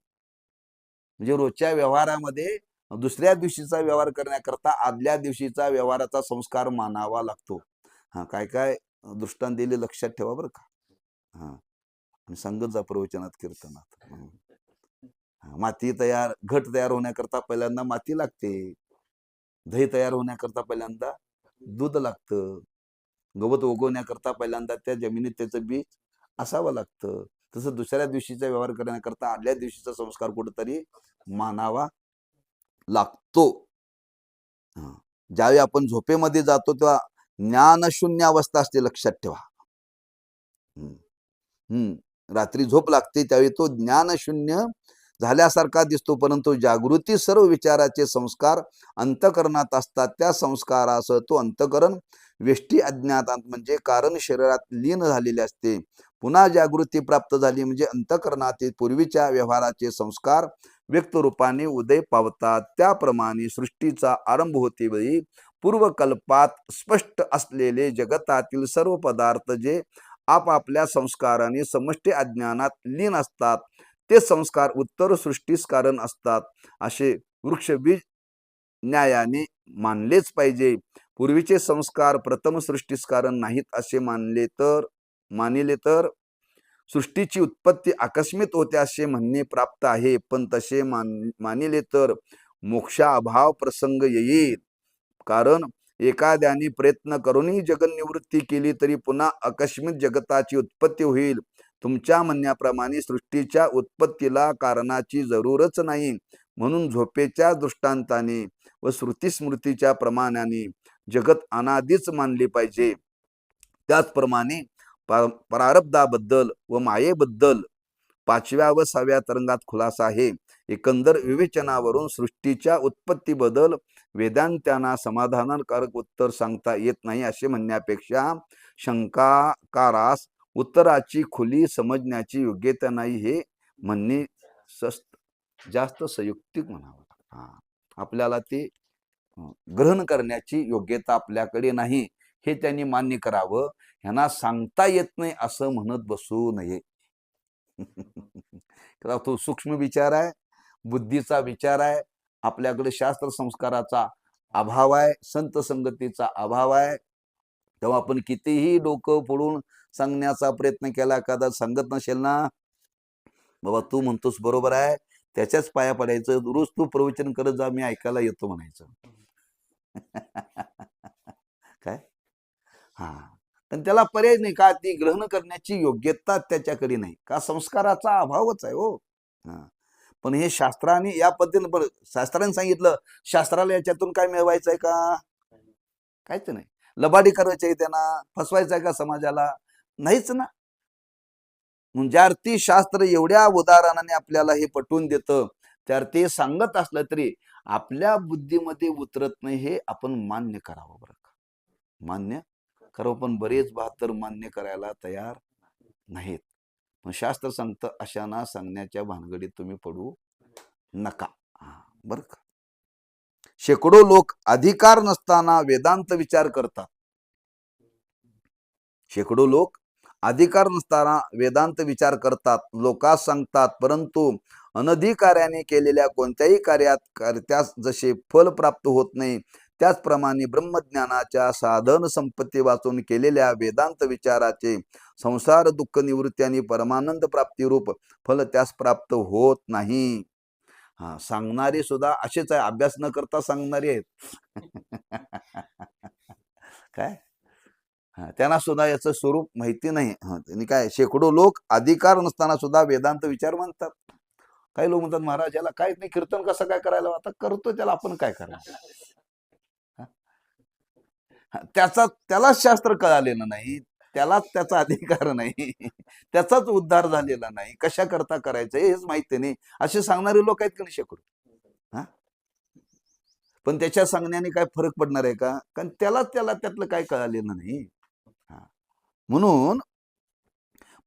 S2: म्हणजे रोजच्या व्यवहारामध्ये दुसऱ्या दिवशीचा व्यवहार करण्याकरता आदल्या दिवशीचा व्यवहाराचा संस्कार मानावा लागतो. काय काय दृष्टांत दिले लक्षात ठेवा बरं का. आणि सांगत जा प्रवचनात, कीर्तनात. माती तयार, घट तयार होण्याकरता पहिल्यांदा माती लागते. दही तयार होण्याकरता पहिल्यांदा दूध लागतं. गवत उगवण्याकरता पहिल्यांदा त्या जमिनीत त्याचं बीज असावं लागतं. तसं दुसऱ्या दिवशीचा व्यवहार करण्याकरता आदल्या दिवशीचा संस्कार कुठेतरी मानावा लागतो. ज्यावेळी आपण झोपेमध्ये जातो तेव्हा ज्ञानशून्य अवस्था असते, लक्षात ठेवा. रात्री झोप लागते त्यावेळी तो ज्ञानशून्य झाल्यासारखा दिसतो, परंतु जागृती सर्व विचाराचे संस्कार अंतःकरणात असतात. त्या संस्कारासह तो अंतःकरण व्यष्टी अज्ञातात म्हणजे कारण शरीरात लीन झालेले असते. पुन्हा जागृती प्राप्त झाली म्हणजे अंतःकरणातील पूर्वीच्या व्यवहाराचे संस्कार व्यक्त रूपाने उदय पावतात. त्याप्रमाणे सृष्टीचा आरंभ होते वेळी पूर्वकल्पात स्पष्ट असलेले जगतातील सर्व पदार्थ जे आपापल्या संस्काराने समष्टी अज्ञानात लीन असतात ते संस्कार उत्तर सृष्टीस कारण असतात असे वृक्षबीज न्यायाने मानलेच पाहिजे. पूर्वीचे संस्कार प्रथम सृष्टीस कारण नाहीत असे मानिले तर सृष्टीची उत्पत्ती आकस्मित होते असे म्हणणे प्राप्त आहे. पण तसे मानिले तर मोक्षा अभाव प्रसंग येईल. कारण एखाद्याने प्रयत्न करूनही जगन्निवृत्ती केली तरी पुन्हा आकस्मिक जगताची उत्पत्ती होईल. तुमच्या म्हणण्याप्रमाणे सृष्टीच्या उत्पत्तीला कारणाची जरूरच नाही, म्हणून झोपेच्या दृष्टांताने व श्रुतीस्मृतीच्या प्रमाणाने जगत अनादीच मानले पाहिजे. त्याचप्रमाणे प्रारब्धाबद्दल व मायेबद्दल 5व्या व 6व्या तरंगात खुलासा आहे. एकंदर विवेचनावरून सृष्टीच्या उत्पत्तीबद्दल वेदांत्यांना समाधानकारक उत्तर सांगता येत नाही असे म्हणण्यापेक्षा शंकाकारास उत्तराची खुली समजण्याची योग्यता नाही हे म्हणणे जास्त संयुक्तिक म्हणावं. आपल्याला ते ग्रहण करण्याची योग्यता आपल्याकडे नाही हे त्यांनी मान्य करावं. ह्यांना सांगता येत नाही असं म्हणत बसू नये. तो सूक्ष्म विचार आहे, बुद्धीचा विचार आहे. आपल्याकडे शास्त्र संस्काराचा अभाव आहे, संत संगतीचा अभाव आहे. तेव्हा आपण कितीही डोकं फोडून सांगण्याचा प्रयत्न केला, एखादा सांगत नसेल ना, बाबा तू म्हणतोस बरोबर आहे, त्याच्याच पाया पडायचं. रोज तू प्रवचन करत जा, मी ऐकायला येतो म्हणायचं. काय पण त्याला पर्याय नाही का, ती ग्रहण करण्याची योग्यता त्याच्याकडे नाही का, संस्काराचा अभावच आहे हो. हा. पण हे शास्त्राने या पद्धतीने शास्त्राने सांगितलं, शास्त्राला याच्यातून काय मिळवायचंय का, काहीच नाही. लबाडी करायची आहे त्यांना, फसवायचं आहे का समाजाला, नाहीच ना. म्हणजे अर्थी शास्त्र एवढ्या उदाहरणाने आपल्याला हे पटवून देतं, तर ते सांगत असलं तरी आपल्या बुद्धीमध्ये उतरत नाही, हे आपण मान्य करावं बरं का, मान्य करावं. पण बरेच बहात्तर मान्य करायला तयार नाहीत. पण शास्त्र सांगतं, अशांना सांगण्याच्या भानगडीत तुम्ही पडू नका. बरं का. शेकडो लोक अधिकार नसताना वेदांत विचार करतात. शेकडो लोक अधिकार नसताना वेदांत विचार करतात, लोकांस सांगतात, परंतु अनधिकार्याने केलेल्या कोणत्याही त्यास जसे फल प्राप्त होत नाही, त्याचप्रमाणे ब्रह्मज्ञानाच्या साधन संपत्ती वाचून केलेल्या वेदांत विचाराचे संसार दुःख निवृत्ती आणि परमानंद प्राप्ती रूप फल त्यास प्राप्त होत नाही. सांगणारे सुद्धा असेच आहे, अभ्यास न करता सांगणारे आहेत. काय, त्यांना सुद्धा याचं स्वरूप माहिती नाही. त्यांनी काय, शेकडो लोक अधिकार नसताना सुद्धा वेदांत विचार म्हणतात. काही लोक म्हणतात, महाराज याला काहीच नाही, कीर्तन कसं काय करायला, आता करतो त्याला आपण काय करायचं. त्यालाच शास्त्र कळालेलं नाही, त्यालाच त्याचा अधिकार नाही, त्याचाच उद्धार झालेला नाही, कशा करता करायचं हेच माहिती नाही, असे सांगणारे लोक आहेत की नाही शेकडो. पण त्याच्या सांगण्याने काय फरक पडणार आहे का, कारण त्याला त्यातलं काय कळालेलं नाही. म्हणून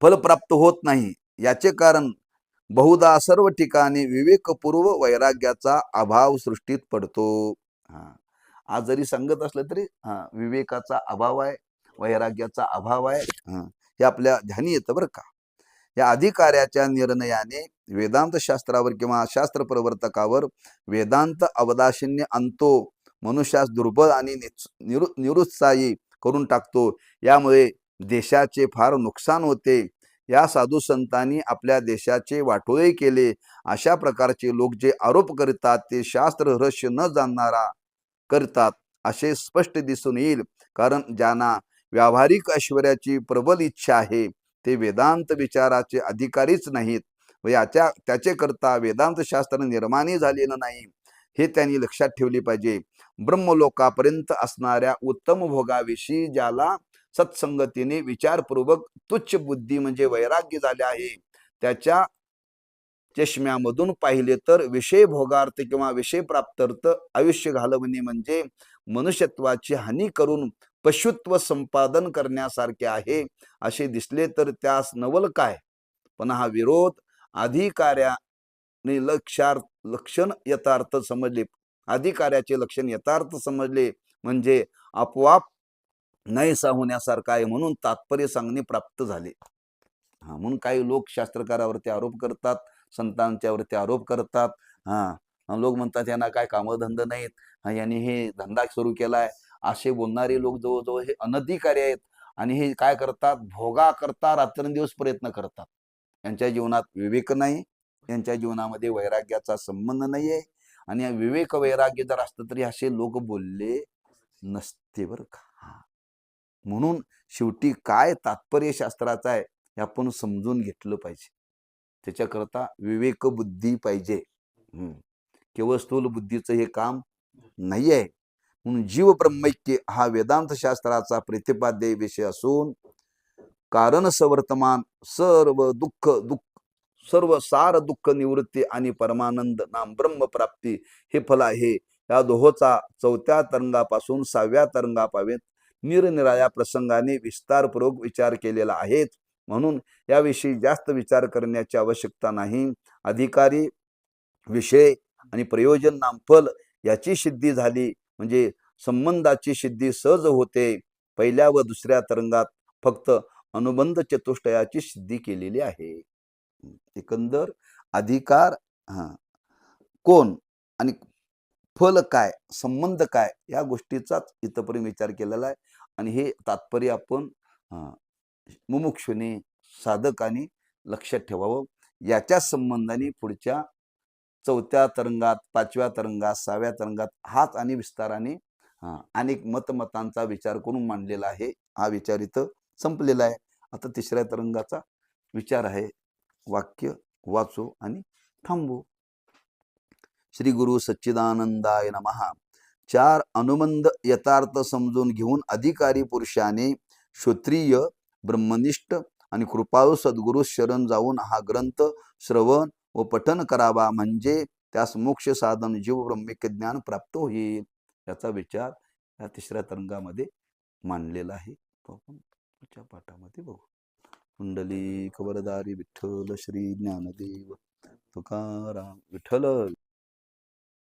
S2: फल प्राप्त होत नाही. याचे कारण बहुधा सर्व ठिकाणी विवेकपूर्व वैराग्याचा अभाव सृष्टीत पडतो. आज जरी सांगत असलं तरी विवेकाचा अभाव आहे, वैराग्याचा अभाव आहे, हे आपल्या ध्यानी येतं बरं का. या अधिकाऱ्याच्या निर्णयाने वेदांत शास्त्रावर किंवा शास्त्र प्रवर्तकावर वेदांत अवदाशिन्य आणतो, मनुष्यास दुर्बळ आणि निरुत्साही करून टाकतो. यामुळे देशाचे फार नुकसान होते. या साधू संतांनी आपल्या देशाचे वाटोळे केले. अशा प्रकारचे लोक जे आरोप करतात ते शास्त्र रहस्य न जाणणारा करतात असे स्पष्ट दिसून येईल. कारण ज्यांना व्यावहारिक ऐश्वर्याची प्रबल इच्छा आहे ते वेदांत विचाराचे अधिकारीच नाहीत व त्याचे करता वेदांत शास्त्र निर्माणी झालेलं नाही, हे त्यांनी लक्षात ठेवले पाहिजे. ब्रह्मलोकापर्यंत असणाऱ्या उत्तम भोगाविषयी ज्याला सत्संगतीने विचारपूर्वक तुच्छ बुद्धी म्हणजे वैराग्य झाले आहे, त्याच्या चष्म्यामधून पाहिले तर विषय भोगार्थ किंवा विषय प्राप्त्यर्थ आयुष्य घालवणे म्हणजे मनुष्यत्वाची हानी करून पशुत्व संपादन करण्यासारखे आहे असे दिसले तर त्यास नवल काय. पण हा विरोध अधिकाऱ्याने लक्षण यथार्थ समजले, अधिकाऱ्याचे लक्षण यथार्थ समजले म्हणजे आपोआप नाहीसा होण्यासारखा आहे, म्हणून तात्पर्य सांगणे प्राप्त झाले. म्हणून काही लोक शास्त्रकारावरती आरोप करतात, संतांच्यावरती आरोप करतात. लोक म्हणतात यांना काय कामधंद नाहीत, यांनी हे धंदा सुरू केलाय, असे बोलणारे लोक जवळजवळ हे अनधिकारी आहेत. आणि हे काय करतात, भोगा करता रात्रंदिवस प्रयत्न करतात. यांच्या जीवनात विवेक नाही, यांच्या जीवनामध्ये वैराग्याचा संबंध नाही आहे. आणि विवेक वैराग्य जर असतं तरी असे लोक बोलले नसते बरं का. म्हणून शेवटी काय तात्पर्य शास्त्राचं आहे हे आपण समजून घेतलं पाहिजे. त्याच्याकरता विवेक बुद्धी पाहिजे. केवळ स्थूल बुद्धीचं हे काम नाही आहे. म्हणून जीव ब्रह्मैक्य हा वेदांत शास्त्राचा प्रतिपाद्य विषय असून कारण सवर्तमान सर्व सार दुःख निवृत्ती आणि परमानंद नाम ब्रह्म प्राप्ती हे फल आहे. या दोहोचा 4थ्या तरंगापासून 6व्या तरंगापर्यंत निरनिराळ्या प्रसंगाने विस्तारपूर्वक विचार केलेला आहे. म्हणून याविषयी जास्त विचार करण्याची आवश्यकता नाही. अधिकारी, विषय आणि प्रयोजन नामफल याची सिद्धी झाली म्हणजे संबंधाची सिद्धी सहज होते. पहिल्या व दुसऱ्या तरंगात फक्त अनुबंध चतुष्टयाची सिद्धी केलेली आहे. एकंदर अधिकार कोण आणि फल काय, संबंध काय, या गोष्टीचाच इथपर्यंत विचार केलेला आहे. आणि हे तात्पर्य आपण मुमुक्षुने साधकाने लक्षात ठेवावं. याच्या संबंधाने पुढच्या 4थ्या तरंगात, 5व्या तरंगात, 6व्या तरंगात हाच आणि विस्ताराने अनेक मतमतांचा विचार करून मांडलेला आहे. हा विचार इथं संपलेला आहे. आता तिसऱ्या तरंगाचा विचार आहे. वाक्य वाचू आणि थांबू. श्री गुरु सच्चिदानंदाय नमः. 4 अनुबंध यथार्थ समजून घेऊन अधिकारी पुरुषाने श्रोत्रिय, ब्रह्मनिष्ठ आणि कृपाळू सद्गुरू शरण जाऊन हा ग्रंथ श्रवण व पठन करावा, म्हणजे त्यास मोक्ष साधन जीव ब्रह्मिक ज्ञान प्राप्त होईल. याचा विचार या तिसऱ्या तरंगामध्ये मांडलेला आहे. तो आपण पुढच्या पाठामध्ये बघू. कुंडली वरदारी विठ्ठल श्री ज्ञानदेव तुकाराम विठ्ठल.